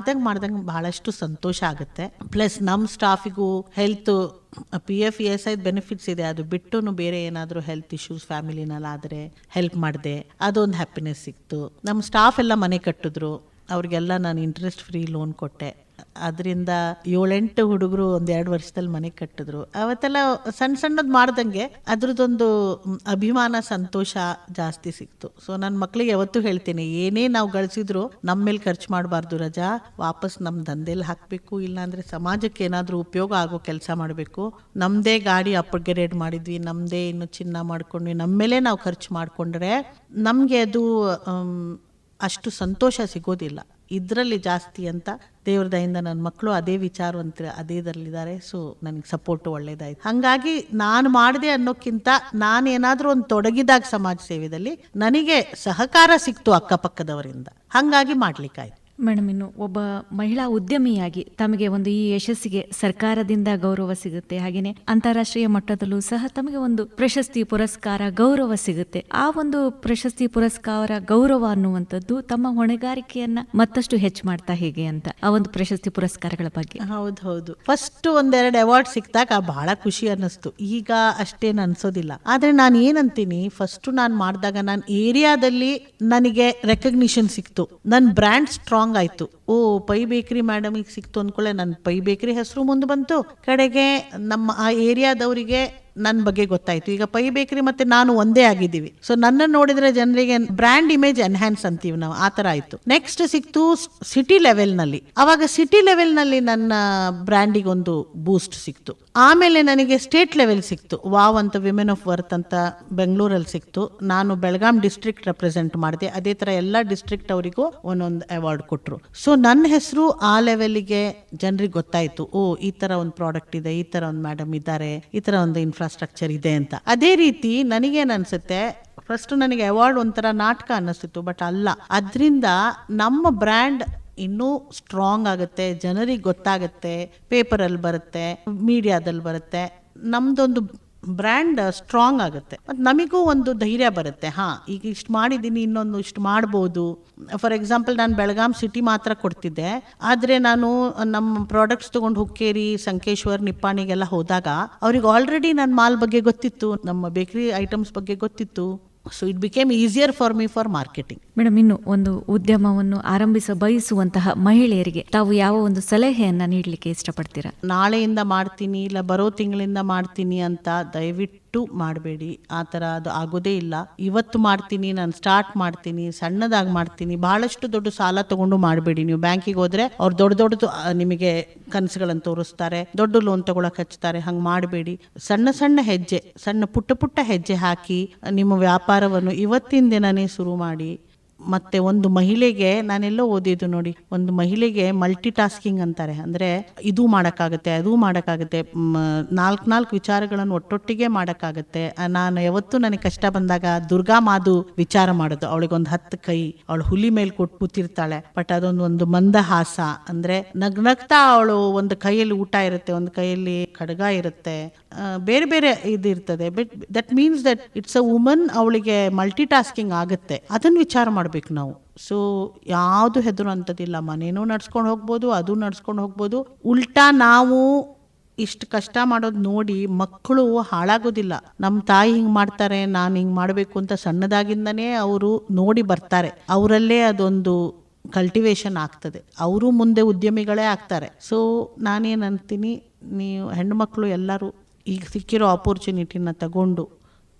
ಮಾಡ್ದಂಗೆ ಬಹಳಷ್ಟು ಸಂತೋಷ ಆಗುತ್ತೆ. ಪ್ಲಸ್ ನಮ್ಮ ಸ್ಟಾಫಿಗೂ ಹೆಲ್ತ್ PF ESI ಬೆನಿಫಿಟ್ಸ್ ಇದೆ, ಅದು ಬಿಟ್ಟು ಬೇರೆ ಏನಾದರೂ ಹೆಲ್ತ್ ಇಶ್ಯೂಸ್ ಫ್ಯಾಮಿಲಿನಲ್ಲಾದರೆ ಹೆಲ್ಪ್ ಮಾಡಿದೆ, ಅದೊಂದು ಹ್ಯಾಪಿನೆಸ್ ಸಿಕ್ತು. ನಮ್ಮ ಸ್ಟಾಫ್ ಎಲ್ಲ ಮನೆ ಕಟ್ಟಿದ್ರು, ಅವ್ರಿಗೆಲ್ಲ ನಾನು ಇಂಟ್ರೆಸ್ಟ್ ಫ್ರೀ ಲೋನ್ ಕೊಟ್ಟೆ. ಅದರಿಂದ 7-8 ಹುಡುಗರು 1-2 ವರ್ಷದಲ್ಲಿ ಮನೆ ಕಟ್ಟಿದ್ರು. ಅವತ್ತೆಲ್ಲ ಸಣ್ಣದು ಮಾಡ್ದಂಗೆ ಅದ್ರದ್ದೊಂದು ಅಭಿಮಾನ, ಸಂತೋಷ ಜಾಸ್ತಿ ಸಿಕ್ತು. ಸೊ ನನ್ನ ಮಕ್ಳಿಗೆ ಯಾವತ್ತೂ ಹೇಳ್ತೀನಿ, ಏನೇ ನಾವು ಗಳಿಸಿದ್ರು ನಮ್ಮ ಮೇಲೆ ಖರ್ಚು ಮಾಡಬಾರ್ದು ರಜಾ, ವಾಪಸ್ ನಮ್ಮ ದಂಧೆಯಲ್ಲಿ ಹಾಕಬೇಕು, ಇಲ್ಲಾಂದರೆ ಸಮಾಜಕ್ಕೆ ಏನಾದರೂ ಉಪಯೋಗ ಆಗೋ ಕೆಲಸ ಮಾಡಬೇಕು. ನಮ್ಮದೇ ಗಾಡಿ ಅಪ್ಗ್ರೇಡ್ ಮಾಡಿದ್ವಿ, ನಮ್ಮದೇ ಇನ್ನು ಚಿನ್ನ ಮಾಡ್ಕೊಂಡ್ವಿ, ನಮ್ಮ ಮೇಲೆ ನಾವು ಖರ್ಚು ಮಾಡಿಕೊಂಡ್ರೆ ನಮಗೆ ಅದು ಅಷ್ಟು ಸಂತೋಷ ಸಿಗೋದಿಲ್ಲ. ಇದರಲ್ಲಿ ಜಾಸ್ತಿ ಅಂತ ದೇವ್ರ ದಯಿಂದ ನನ್ನ ಮಕ್ಕಳು ಅದೇ ವಿಚಾರವಂತರು, ಅದೇ ಇದರಲ್ಲಿದ್ದಾರೆ. ಸೊ ನನಗೆ ಸಪೋರ್ಟು ಒಳ್ಳೇದಾಯ್ತು. ಹಾಗಾಗಿ ನಾನು ಮಾಡಿದೆ ಅನ್ನೋಕ್ಕಿಂತ ನಾನೇನಾದರೂ ಒಂದು ತೊಡಗಿದಾಗ ಸಮಾಜ ಸೇವೆಯಲ್ಲಿ ನನಗೆ ಸಹಕಾರ ಸಿಕ್ತು ಅಕ್ಕಪಕ್ಕದವರಿಂದ, ಹಾಗಾಗಿ ಮಾಡ್ಲಿಕ್ಕಾಯ್ತು. ಮೇಡಮ್, ಇನ್ನು ಒಬ್ಬ ಮಹಿಳಾ ಉದ್ಯಮಿಯಾಗಿ ತಮಗೆ ಒಂದು ಈ ಯಶಸ್ಸಿಗೆ ಸರ್ಕಾರದಿಂದ ಗೌರವ ಸಿಗುತ್ತೆ, ಹಾಗೇನೆ ಅಂತಾರಾಷ್ಟ್ರೀಯ ಮಟ್ಟದಲ್ಲೂ ಸಹ ತಮಗೆ ಒಂದು ಪ್ರಶಸ್ತಿ, ಪುರಸ್ಕಾರ, ಗೌರವ ಸಿಗುತ್ತೆ. ಆ ಒಂದು ಪ್ರಶಸ್ತಿ, ಪುರಸ್ಕಾರ, ಗೌರವ ಅನ್ನುವಂಥದ್ದು ತಮ್ಮ ಹೊಣೆಗಾರಿಕೆಯನ್ನ ಮತ್ತಷ್ಟು ಹೆಚ್ಚು ಮಾಡ್ತಾ ಹೇಗೆ ಅಂತ ಆ ಒಂದು ಪ್ರಶಸ್ತಿ ಪುರಸ್ಕಾರಗಳ ಬಗ್ಗೆ. ಹೌದು, ಫಸ್ಟ್ 1-2 ಅವಾರ್ಡ್ ಸಿಕ್ತಾಗ ಬಹಳ ಖುಷಿ ಅನ್ನಿಸ್ತು. ಈಗ ಅಷ್ಟೇನು ಅನ್ಸೋದಿಲ್ಲ. ಆದ್ರೆ ನಾನು ಏನಂತೀನಿ, ಫಸ್ಟ್ ನಾನು ಮಾಡಿದಾಗ ನನ್ನ ಏರಿಯಾದಲ್ಲಿ ನನಗೆ ರೆಕಗ್ನಿಷನ್ ಸಿಕ್ತು, ನನ್ನ ಬ್ರ್ಯಾಂಡ್ ಸ್ಟ್ರಾಂಗ್ ಆಯ್ತು. ಪೈ ಬೇಕರಿ ಮೇಡಮಿಗೆ ಸಿಕ್ತು ಅಂದ್ಕೊಳ್ಳೆ ನನ್ನ ಪೈ ಬೇಕರಿ ಹೆಸರು ಮುಂದೆ ಬಂತು. ಕಡೆಗೆ ನಮ್ಮ ಆ ಏರಿಯಾದವರಿಗೆ ನನ್ನ ಬಗ್ಗೆ ಗೊತ್ತಾಯ್ತು. ಈಗ ಪೈ ಬೇಕರಿ ಮತ್ತೆ ನಾನು ಒಂದೇ ಆಗಿದ್ದೀವಿ. ಸೊ ನನ್ನ ನೋಡಿದ್ರೆ ಜನರಿಗೆ ಬ್ರ್ಯಾಂಡ್ ಇಮೇಜ್ ಎನ್ಹ್ಯಾನ್ಸ್ ಅಂತೀವಿ ನಾವು, ಆ ತರ ಆಯ್ತು. ನೆಕ್ಸ್ಟ್ ಸಿಕ್ತು ಸಿಟಿ ಲೆವೆಲ್ ನಲ್ಲಿ. ಅವಾಗ ಸಿಟಿ ಲೆವೆಲ್ ನಲ್ಲಿ ನನ್ನ ಬ್ರ್ಯಾಂಡಿಗೆ ಒಂದು ಬೂಸ್ಟ್ ಸಿಕ್ತು. ಆಮೇಲೆ ನನಗೆ ಸ್ಟೇಟ್ ಲೆವೆಲ್ ಸಿಕ್ತು, ವಾವ್ ಅಂತ ವಿಮೆನ್ ಆಫ್ ವರ್ತ್ ಅಂತ ಬೆಂಗಳೂರಲ್ಲಿ ಸಿಕ್ತು. ನಾನು ಬೆಳಗಾಂ ಡಿಸ್ಟ್ರಿಕ್ಟ್ ರೆಪ್ರೆಸೆಂಟ್ ಮಾಡಿದೆ. ಅದೇ ತರ ಎಲ್ಲ ಡಿಸ್ಟ್ರಿಕ್ಟ್ ಅವರಿಗೂ ಒಂದೊಂದು ಅವಾರ್ಡ್ ಕೊಟ್ರು. ಸೊ ನನ್ನ ಹೆಸರು ಆ ಲೆವೆಲ್ಗೆ ಜನರಿಗೆ ಗೊತ್ತಾಯ್ತು, ಈ ತರ ಒಂದು ಪ್ರಾಡಕ್ಟ್ ಇದೆ, ಈ ತರ ಒಂದು ಮೇಡಮ್ ಇದ್ದಾರೆ, ಈ ತರ ಒಂದು ಇನ್ಫ್ರಾಸ್ಟ್ರಕ್ಚರ್ ಇದೆ ಅಂತ. ಅದೇ ರೀತಿ ನನಗೇನು ಅನ್ಸುತ್ತೆ, ಫಸ್ಟ್ ನನಗೆ ಅವಾರ್ಡ್ ಒಂಥರ ನಾಟಕ ಅನ್ನಿಸ್ತಿತ್ತು, ಬಟ್ ಅಲ್ಲ. ಅದರಿಂದ ನಮ್ಮ ಬ್ರ್ಯಾಂಡ್ ಇನ್ನೂ ಸ್ಟ್ರಾಂಗ್ ಆಗುತ್ತೆ, ಜನರಿಗೆ ಗೊತ್ತಾಗುತ್ತೆ, ಪೇಪರಲ್ಲಿ ಬರುತ್ತೆ, ಮೀಡಿಯಾದಲ್ಲಿ ಬರುತ್ತೆ, ನಮ್ದೊಂದು ಬ್ರ್ಯಾಂಡ್ ಸ್ಟ್ರಾಂಗ್ ಆಗುತ್ತೆ. ಮತ್ತು ನಮಗೂ ಒಂದು ಧೈರ್ಯ ಬರುತ್ತೆ, ಈಗ ಇಷ್ಟು ಮಾಡಿದ್ದೀನಿ, ಇನ್ನೊಂದು ಇಷ್ಟು ಮಾಡ್ಬೋದು. ಫಾರ್ ಎಕ್ಸಾಂಪಲ್, ನಾನು ಬೆಳಗಾಂ ಸಿಟಿ ಮಾತ್ರ ಕೊಡ್ತಿದ್ದೆ, ಆದರೆ ನಾನು ನಮ್ಮ ಪ್ರಾಡಕ್ಟ್ಸ್ ತೊಗೊಂಡು ಹುಕ್ಕೇರಿ, ಸಂಕೇಶ್ವರ್, ನಿಪ್ಪಾಣಿಗೆಲ್ಲ ಹೋದಾಗ ಅವ್ರಿಗೆ ಆಲ್ರೆಡಿ ನನ್ನ ಮಾಲ್ ಬಗ್ಗೆ ಗೊತ್ತಿತ್ತು, ನಮ್ಮ ಬೇಕರಿ ಐಟಮ್ಸ್ ಬಗ್ಗೆ ಗೊತ್ತಿತ್ತು. So it became easier for me for marketing. Madam, ಇನ್ನು ಒಂದು ಉದ್ಯಮವನ್ನು ಆರಂಭಿಸ ಬಯಸುವಂತಹ ಮಹಿಳೆಯರಿಗೆ ತಾವು ಯಾವ ಒಂದು ಸಲಹೆಯನ್ನ ನೀಡಲಿಕ್ಕೆ ಇಷ್ಟಪಡ್ತೀರಾ? ನಾಳೆಯಿಂದ ಮಾಡ್ತೀನಿ, ಇಲ್ಲ ಬರೋ ತಿಂಗಳಿಂದ ಮಾಡ್ತೀನಿ ಅಂತ ದಯವಿಟ್ಟು ಮಾಡಬೇಡಿ. ಆ ಥರ ಅದು ಆಗೋದೇ ಇಲ್ಲ. ಇವತ್ತು ಮಾಡ್ತೀನಿ, ನಾನು ಸ್ಟಾರ್ಟ್ ಮಾಡ್ತೀನಿ, ಸಣ್ಣದಾಗಿ ಮಾಡ್ತೀನಿ, ಬಹಳಷ್ಟು ದೊಡ್ಡ ಸಾಲ ತಗೊಂಡು ಮಾಡಬೇಡಿ. ನೀವು ಬ್ಯಾಂಕಿಗೆ ಹೋದ್ರೆ ಅವ್ರು ದೊಡ್ಡದು ನಿಮಗೆ ಕನಸುಗಳನ್ನು ತೋರಿಸ್ತಾರೆ, ದೊಡ್ಡ ಲೋನ್ ತಗೊಳಕ್ ಹಚ್ತಾರೆ. ಹಂಗೆ ಮಾಡಬೇಡಿ. ಸಣ್ಣ ಹೆಜ್ಜೆ, ಪುಟ್ಟ ಹೆಜ್ಜೆ ಹಾಕಿ ನಿಮ್ಮ ವ್ಯಾಪಾರವನ್ನು ಇವತ್ತಿನ ದಿನನೇ ಶುರು ಮಾಡಿ. ಮತ್ತೆ ಒಂದು ಮಹಿಳೆಗೆ, ನಾನೆಲ್ಲೋ ಓದಿದ್ದು ನೋಡಿ, ಒಂದು ಮಹಿಳೆಗೆ ಮಲ್ಟಿ ಟಾಸ್ಕಿಂಗ್ ಅಂತಾರೆ. ಅಂದ್ರೆ ಇದು ಮಾಡೋಕ್ಕಾಗತ್ತೆ, ಅದು ಮಾಡೋಕ್ಕಾಗತ್ತೆ, ನಾಲ್ಕು ವಿಚಾರಗಳನ್ನು ಒಟ್ಟೊಟ್ಟಿಗೆ ಮಾಡೋಕ್ಕಾಗತ್ತೆ. ನಾನು ಯಾವತ್ತೂ ನನಗೆ ಕಷ್ಟ ಬಂದಾಗ ದುರ್ಗಾ ಮಾದು ವಿಚಾರ ಮಾಡೋದು. ಅವಳಿಗೊಂದು 10 ಕೈ, ಅವಳು ಹುಲಿ ಮೇಲೆ ಕೊಟ್ಟು ಕೂತಿರ್ತಾಳೆ, ಬಟ್ ಅದೊಂದು ಮಂದಹಾಸ. ಅಂದ್ರೆ ನಗ್ನಗ್ತಾ ಅವಳು ಒಂದು ಕೈಯಲ್ಲಿ ಊಟ ಇರುತ್ತೆ, ಒಂದು ಕೈಯಲ್ಲಿ ಖಡ್ಗ ಇರುತ್ತೆ, ಬೇರೆ ಬೇರೆ ಇದು ಇರ್ತದೆ. But that means that it's a woman. ಅವಳಿಗೆ ಮಲ್ಟಿ ಟಾಸ್ಕಿಂಗ್ ಆಗುತ್ತೆ. ಅದನ್ನ ವಿಚಾರ ಮಾಡ್ಬೇಕು ನಾವು. ಸೊ ಯಾವುದು ಹೆದರು ಅಂತದಿಲ್ಲ, ಮನೇನೂ ನಡ್ಸ್ಕೊಂಡು ಹೋಗ್ಬೋದು, ಅದು ನಡ್ಸ್ಕೊಂಡು ಹೋಗ್ಬೋದು. ಉಲ್ಟಾ ನಾವು ಇಷ್ಟು ಕಷ್ಟ ಮಾಡೋದು ನೋಡಿ ಮಕ್ಕಳು ಹಾಳಾಗೋದಿಲ್ಲ. ನಮ್ಮ ತಾಯಿ ಹಿಂಗೆ ಮಾಡ್ತಾರೆ, ನಾನು ಹಿಂಗೆ ಮಾಡಬೇಕು ಅಂತ ಸಣ್ಣದಾಗಿಂದನೇ ಅವರು ನೋಡಿ ಬರ್ತಾರೆ. ಅವರಲ್ಲೇ ಅದೊಂದು ಕಲ್ಟಿವೇಶನ್ ಆಗ್ತದೆ, ಅವರು ಮುಂದೆ ಉದ್ಯಮಿಗಳೇ ಆಗ್ತಾರೆ. ಸೊ ನಾನೇನು ಅಂತೀನಿ, ನೀವು ಹೆಣ್ಣುಮಕ್ಕಳು ಎಲ್ಲರೂ ಈಗ ಸಿಕ್ಕಿರೋ ಆಪರ್ಚುನಿಟಿನ ತಗೊಂಡು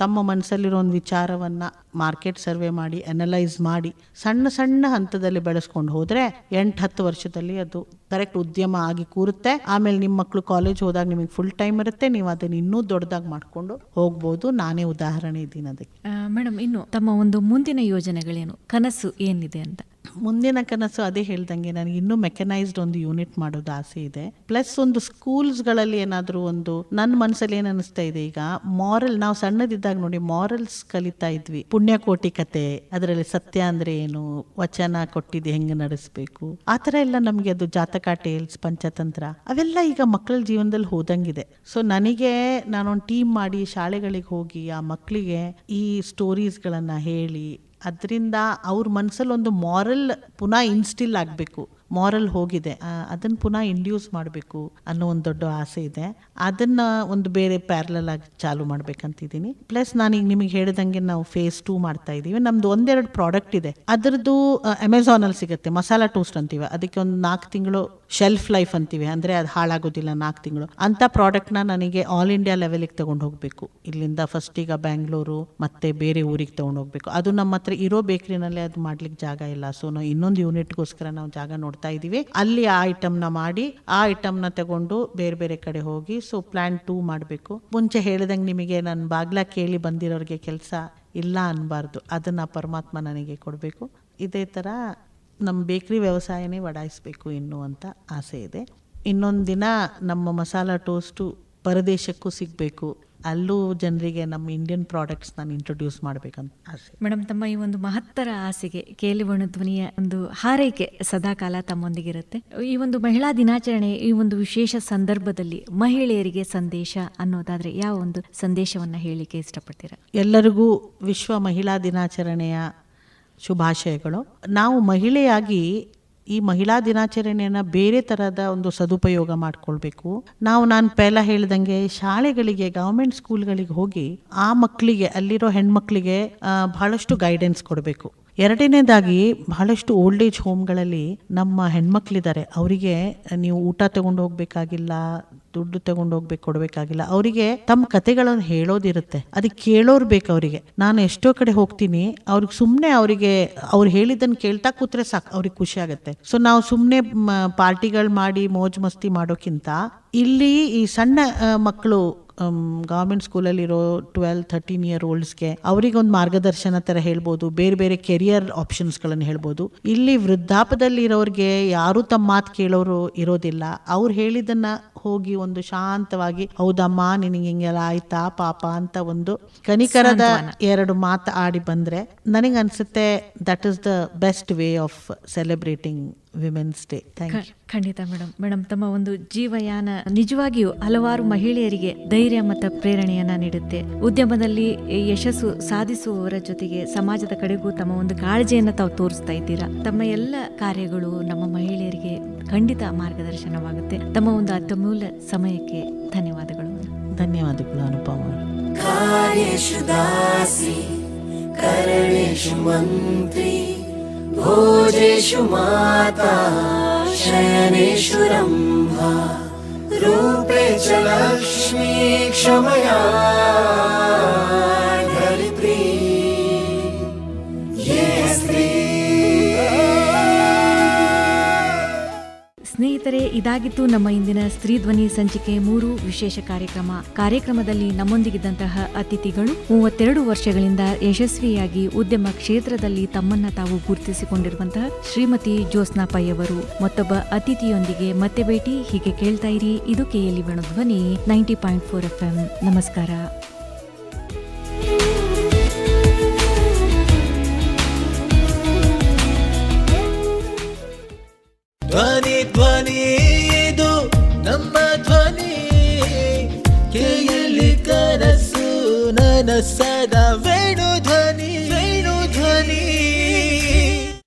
ತಮ್ಮ ಮನಸ್ಸಲ್ಲಿರೋ ಒಂದು ವಿಚಾರವನ್ನು ಮಾರ್ಕೆಟ್ ಸರ್ವೆ ಮಾಡಿ, ಅನಲೈಸ್ ಮಾಡಿ, ಸಣ್ಣ ಸಣ್ಣ ಹಂತದಲ್ಲಿ ಬೆಳೆಸ್ಕೊಂಡು ಹೋದರೆ 8-10 ವರ್ಷದಲ್ಲಿ ಅದು ಕರೆಕ್ಟ್ ಉದ್ಯಮ ಆಗಿ ಕೂರುತ್ತೆ. ಆಮೇಲೆ ನಿಮ್ಮ ಮಕ್ಕಳು ಕಾಲೇಜ್ ಹೋದಾಗ ನಿಮಗೆ ಫುಲ್ ಟೈಮ್ ಇರುತ್ತೆ, ನೀವು ಅದನ್ನು ಇನ್ನೂ ದೊಡ್ಡದಾಗಿ ಮಾಡಿಕೊಂಡು ಹೋಗ್ಬೋದು. ನಾನೇ ಉದಾಹರಣೆ ಇದ್ದೀನಿ ಅದಕ್ಕೆ. ಮೇಡಮ್, ಇನ್ನು ತಮ್ಮ ಒಂದು ಮುಂದಿನ ಯೋಜನೆಗಳೇನು, ಕನಸು ಏನಿದೆ ಅಂತ? ಮುಂದಿನ ಕನಸು ಅದೇ ಹೇಳ್ದಂಗೆ, ನನಗೆ ಇನ್ನೂ ಮೆಕನೈಸ್ಡ್ ಒಂದು ಯೂನಿಟ್ ಮಾಡೋದು ಆಸೆ ಇದೆ. ಪ್ಲಸ್ ಒಂದು ಸ್ಕೂಲ್ಸ್ಗಳಲ್ಲಿ ಏನಾದರೂ ಒಂದು, ನನ್ನ ಮನಸ್ಸಲ್ಲಿ ಏನು ಅನಿಸ್ತಾ ಇದೆ, ಈಗ ಮಾರಲ್, ನಾವು ಸಣ್ಣದಿದ್ದಾಗ ನೋಡಿ ಮಾರಲ್ಸ್ ಕಲಿತಾ ಇದ್ವಿ. ಪುಣ್ಯಕೋಟಿ ಕತೆ, ಅದರಲ್ಲಿ ಸತ್ಯ ಅಂದ್ರೆ ಏನು, ವಚನ ಕೊಟ್ಟಿದ್ದು ಹೆಂಗೆ ನಡೆಸಬೇಕು, ಆ ಥರ ಎಲ್ಲ ನಮಗೆ ಅದು ಜಾತಕ ಟೇಲ್ಸ್, ಪಂಚತಂತ್ರ ಅವೆಲ್ಲ ಈಗ ಮಕ್ಕಳ ಜೀವನದಲ್ಲಿ ಹೋದಂಗಿದೆ. ಸೊ ನನಗೆ ನಾನೊಂದು ಟೀಮ್ ಮಾಡಿ ಶಾಲೆಗಳಿಗೆ ಹೋಗಿ ಆ ಮಕ್ಕಳಿಗೆ ಈ ಸ್ಟೋರೀಸ್ಗಳನ್ನು ಹೇಳಿ, ಅದರಿಂದ ಅವ್ರ ಮನಸ್ಸಲ್ಲಿ ಒಂದು ಮಾರಲ್ ಪುನಃ ಇನ್ಸ್ಟಿಲ್ ಆಗಬೇಕು. ಮಾರಲ್ ಹೋಗಿದೆ, ಅದನ್ನು ಪುನಃ ಇಂಡ್ಯೂಸ್ ಮಾಡಬೇಕು ಅನ್ನೋ ಒಂದು ದೊಡ್ಡ ಆಸೆ ಇದೆ. ಅದನ್ನು ಒಂದು ಬೇರೆ ಪ್ಯಾರಲಲ್ ಆಗಿ ಚಾಲು ಮಾಡ್ಬೇಕಂತಿದ್ದೀನಿ. ಪ್ಲಸ್ ನಾನೀಗ ನಿಮಗೆ ಹೇಳಿದಂಗೆ ನಾವು ಫೇಸ್ 2 ಮಾಡ್ತಾ ಇದ್ದೀವಿ. ನಮ್ದು 1-2 ಪ್ರಾಡಕ್ಟ್ ಇದೆ. ಅದರದ್ದು ಅಮೆಝಾನಲ್ಲಿ ಸಿಗುತ್ತೆ, ಮಸಾಲಾ ಟೋಸ್ಟ್ ಅಂತೀವಿ, ಅದಕ್ಕೆ ಒಂದು 4 ತಿಂಗಳು ಶೆಲ್ಫ್ ಲೈಫ್ ಅಂತೀವಿ, ಅಂದರೆ ಅದು ಹಾಳಾಗೋದಿಲ್ಲ 4 ತಿಂಗಳು. ಅಂಥ ಪ್ರಾಡಕ್ಟ್ನ ನನಗೆ ಆಲ್ ಇಂಡಿಯಾ ಲೆವೆಲಿಗೆ ತೊಗೊಂಡು ಹೋಗಬೇಕು. ಇಲ್ಲಿಂದ ಫಸ್ಟ್ ಈಗ ಬ್ಯಾಂಗ್ಳೂರು ಮತ್ತು ಬೇರೆ ಊರಿಗೆ ತೊಗೊಂಡು ಹೋಗಬೇಕು. ಅದು ನಮ್ಮ ಹತ್ರ ಇರೋ ಬೇಕ್ರಿನಲ್ಲೇ ಅದು ಮಾಡ್ಲಿಕ್ಕೆ ಜಾಗ ಇಲ್ಲ. ಸೊ ನಾವು ಇನ್ನೊಂದು ಯೂನಿಟ್ಗೋಸ್ಕರ ನಾವು ಜಾಗ ನೋಡ್ತಾ ಇದ್ದೀವಿ. ಅಲ್ಲಿ ಆ ಐಟಮ್ನ ಮಾಡಿ, ಆ ಐಟಮ್ನ ತಗೊಂಡು ಬೇರೆ ಬೇರೆ ಕಡೆ ಹೋಗಿ, ಸೊ ಪ್ಲಾನ್ 2 ಮಾಡಬೇಕು. ಮುಂಚೆ ಹೇಳಿದಂಗೆ ನಿಮಗೆ ನನ್ನ ಬಾಗ್ಲ ಕೇಳಿ ಬಂದಿರೋರಿಗೆ ಕೆಲಸ ಇಲ್ಲ ಅನ್ನಬಾರ್ದು, ಅದನ್ನು ಪರಮಾತ್ಮ ನನಗೆ ಕೊಡಬೇಕು. ಇದೇ ಥರ ನಮ್ಮ ಬೇಕ್ರಿ ವ್ಯವಸಾಯನೇ ವಡಾಯಿಸಬೇಕು ಇನ್ನು ಅಂತ ಆಸೆ ಇದೆ. ಇನ್ನೊಂದು ದಿನ ನಮ್ಮ ಮಸಾಲಾ ಟೋಸ್ಟು ಪರದೇಶಕ್ಕೂ ಸಿಗಬೇಕು, ಅಲ್ಲೂ ಜನರಿಗೆ ನಮ್ಮ ಇಂಡಿಯನ್ ಪ್ರಾಡಕ್ಟ್ಸ್ ನಾನು ಇಂಟ್ರೊಡ್ಯೂಸ್ ಮಾಡಬೇಕಂತ ಆಸೆ. ಮೇಡಮ್, ತಮ್ಮ ಈ ಒಂದು ಮಹತ್ತರ ಆಸೆಗೆ ಕೇಳಿವಣ ಧ್ವನಿಯ ಒಂದು ಹಾರೈಕೆ ಸದಾಕಾಲ ತಮ್ಮೊಂದಿಗಿರುತ್ತೆ. ಈ ಒಂದು ಮಹಿಳಾ ದಿನಾಚರಣೆ, ಈ ಒಂದು ವಿಶೇಷ ಸಂದರ್ಭದಲ್ಲಿ ಮಹಿಳೆಯರಿಗೆ ಸಂದೇಶ ಅನ್ನೋದಾದ್ರೆ ಯಾವ ಒಂದು ಸಂದೇಶವನ್ನ ಹೇಳಿಕೆ ಇಷ್ಟಪಡ್ತೀರಾ? ಎಲ್ಲರಿಗೂ ವಿಶ್ವ ಮಹಿಳಾ ದಿನಾಚರಣೆಯ ಶುಭಾಶಯಗಳು. ನಾವು ಮಹಿಳೆಯಾಗಿ ಈ ಮಹಿಳಾ ದಿನಾಚರಣೆಯನ್ನು ಬೇರೆ ಥರದ ಒಂದು ಸದುಪಯೋಗ ಮಾಡ್ಕೊಳ್ಬೇಕು. ನಾನು ಪೆಹ್ಲ ಹೇಳ್ದಂಗೆ ಶಾಲೆಗಳಿಗೆ, ಗವರ್ಮೆಂಟ್ ಸ್ಕೂಲ್ಗಳಿಗೆ ಹೋಗಿ ಆ ಮಕ್ಕಳಿಗೆ, ಅಲ್ಲಿರೋ ಹೆಣ್ಮಕ್ಳಿಗೆ ಬಹಳಷ್ಟು ಗೈಡೆನ್ಸ್ ಕೊಡಬೇಕು. ಎರಡನೇದಾಗಿ, ಬಹಳಷ್ಟು ಓಲ್ಡ್ ಏಜ್ ಹೋಮ್ಗಳಲ್ಲಿ ನಮ್ಮ ಹೆಣ್ಮಕ್ಳಿದ್ದಾರೆ, ಅವರಿಗೆ ನೀವು ಊಟ ತಗೊಂಡು ಹೋಗ್ಬೇಕಾಗಿಲ್ಲ, ದುಡ್ಡು ತಗೊಂಡು ಕೊಡಬೇಕಾಗಿಲ್ಲ. ಅವರಿಗೆ ತಮ್ಮ ಕತೆಗಳನ್ನು ಹೇಳೋದಿರುತ್ತೆ, ಅದಕ್ಕೆ ಕೇಳೋರು ಬೇಕು ಅವರಿಗೆ. ನಾನು ಎಷ್ಟೋ ಕಡೆ ಹೋಗ್ತೀನಿ, ಅವ್ರಿಗೆ ಸುಮ್ಮನೆ ಅವರಿಗೆ ಅವ್ರು ಹೇಳಿದ್ದನ್ನು ಕೇಳ್ತಾ ಕೂತ್ರೆ ಸಾಕು, ಅವ್ರಿಗೆ ಖುಷಿ ಆಗುತ್ತೆ. ಸೊ ನಾವು ಸುಮ್ಮನೆ ಪಾರ್ಟಿಗಳು ಮಾಡಿ ಮೋಜ್ ಮಸ್ತಿ ಮಾಡೋಕ್ಕಿಂತ ಇಲ್ಲಿ ಈ ಸಣ್ಣ ಮಕ್ಕಳು ಗವರ್ಮೆಂಟ್ ಸ್ಕೂಲಲ್ಲಿರೋ 12-13 ಇಯರ್ ಓಲ್ಡ್ಸ್ಗೆ ಅವರಿಗೊಂದು ಮಾರ್ಗದರ್ಶನ ಥರ ಹೇಳ್ಬೋದು, ಬೇರೆ ಬೇರೆ ಕೆರಿಯರ್ ಆಪ್ಷನ್ಸ್ಗಳನ್ನು ಹೇಳ್ಬೋದು. ಇಲ್ಲಿ ವೃದ್ಧಾಪದಲ್ಲಿರೋರಿಗೆ ಯಾರೂ ತಮ್ಮ ಮಾತು ಕೇಳೋರು ಇರೋದಿಲ್ಲ. ಅವ್ರು ಹೇಳಿದ್ದನ್ನು ಹೋಗಿ ಒಂದು ಶಾಂತವಾಗಿ, ಹೌದಮ್ಮ ನಿನಗೆ ಹಿಂಗೆಲ್ಲ ಆಯ್ತಾ ಪಾಪ ಅಂತ ಒಂದು ಕನಿಕರದ 2 ಮಾತು ಆಡಿ ಬಂದರೆ ನನಗೆ ಅನಿಸುತ್ತೆ that is the best way of celebrating women's day. Thank you. ಖಂಡಿತ ಮೇಡಮ್, ತಮ್ಮ ಒಂದು ಜೀವಯಾನ ನಿಜವಾಗಿಯೂ ಹಲವಾರು ಮಹಿಳೆಯರಿಗೆ ಧೈರ್ಯ ಮತ್ತು ಪ್ರೇರಣೆಯನ್ನ ನೀಡುತ್ತೆ. ಉದ್ಯಮದಲ್ಲಿ ಯಶಸ್ಸು ಸಾಧಿಸುವವರ ಜೊತೆಗೆ ಸಮಾಜದ ಕಡೆಗೂ ತಮ್ಮ ಒಂದು ಕಾಳಜಿಯನ್ನು ತಾವು ತೋರಿಸ್ತಾ ಇದ್ದೀರಾ. ತಮ್ಮ ಎಲ್ಲ ಕಾರ್ಯಗಳು ನಮ್ಮ ಮಹಿಳೆಯರಿಗೆ ಖಂಡಿತ ಮಾರ್ಗದರ್ಶನವಾಗುತ್ತೆ. ತಮ್ಮ ಒಂದು ಅತ್ಯಮೂಲ್ಯ ಸಮಯಕ್ಕೆ ಧನ್ಯವಾದಗಳು. ಧನ್ಯವಾದಗಳು ಅನುಪಮ. कार्येषु दासी करणेषु मन्त्री भोजेषु माता शयनेषु रम्भा रूपे च लक्ष्मी क्षमया धरित्री ये स्त्री. ಸ್ನೇಹಿತರೆ, ಸ್ನೇಹಿತರೆ, ಇದಾಗಿತ್ತು ನಮ್ಮ ಇಂದಿನ ಸ್ತ್ರೀ ಧ್ವನಿ ಸಂಚಿಕೆ 3 ವಿಶೇಷ ಕಾರ್ಯಕ್ರಮದಲ್ಲಿ ನಮ್ಮೊಂದಿಗಿದ್ದಂತಹ ಅತಿಥಿಗಳು 32 ವರ್ಷಗಳಿಂದ ಯಶಸ್ವಿಯಾಗಿ ಉದ್ಯಮ ಕ್ಷೇತ್ರದಲ್ಲಿ ತಮ್ಮನ್ನ ತಾವು ಗುರುತಿಸಿಕೊಂಡಿರುವಂತಹ ಶ್ರೀಮತಿ ಜ್ಯೋತ್ಸ್ನಾ ಪೈ ಅವರು. ಮತ್ತೊಬ್ಬ ಅತಿಥಿಯೊಂದಿಗೆ ಮತ್ತೆ ಭೇಟಿ. ಹೀಗೆ ಕೇಳ್ತಾ ಇರಿ, ಇದು KLE ವೇಣುಧ್ವನಿ 90.4 FM. ನಮಸ್ಕಾರ. ಧ್ವನಿ ಧ್ವನಿ ಇದು ನಮ್ಮ ಧ್ವನಿ, KLE ಕನಸು ನನಸದ ವೇಣು ಧ್ವನಿ, ವೇಣು ಧ್ವನಿ.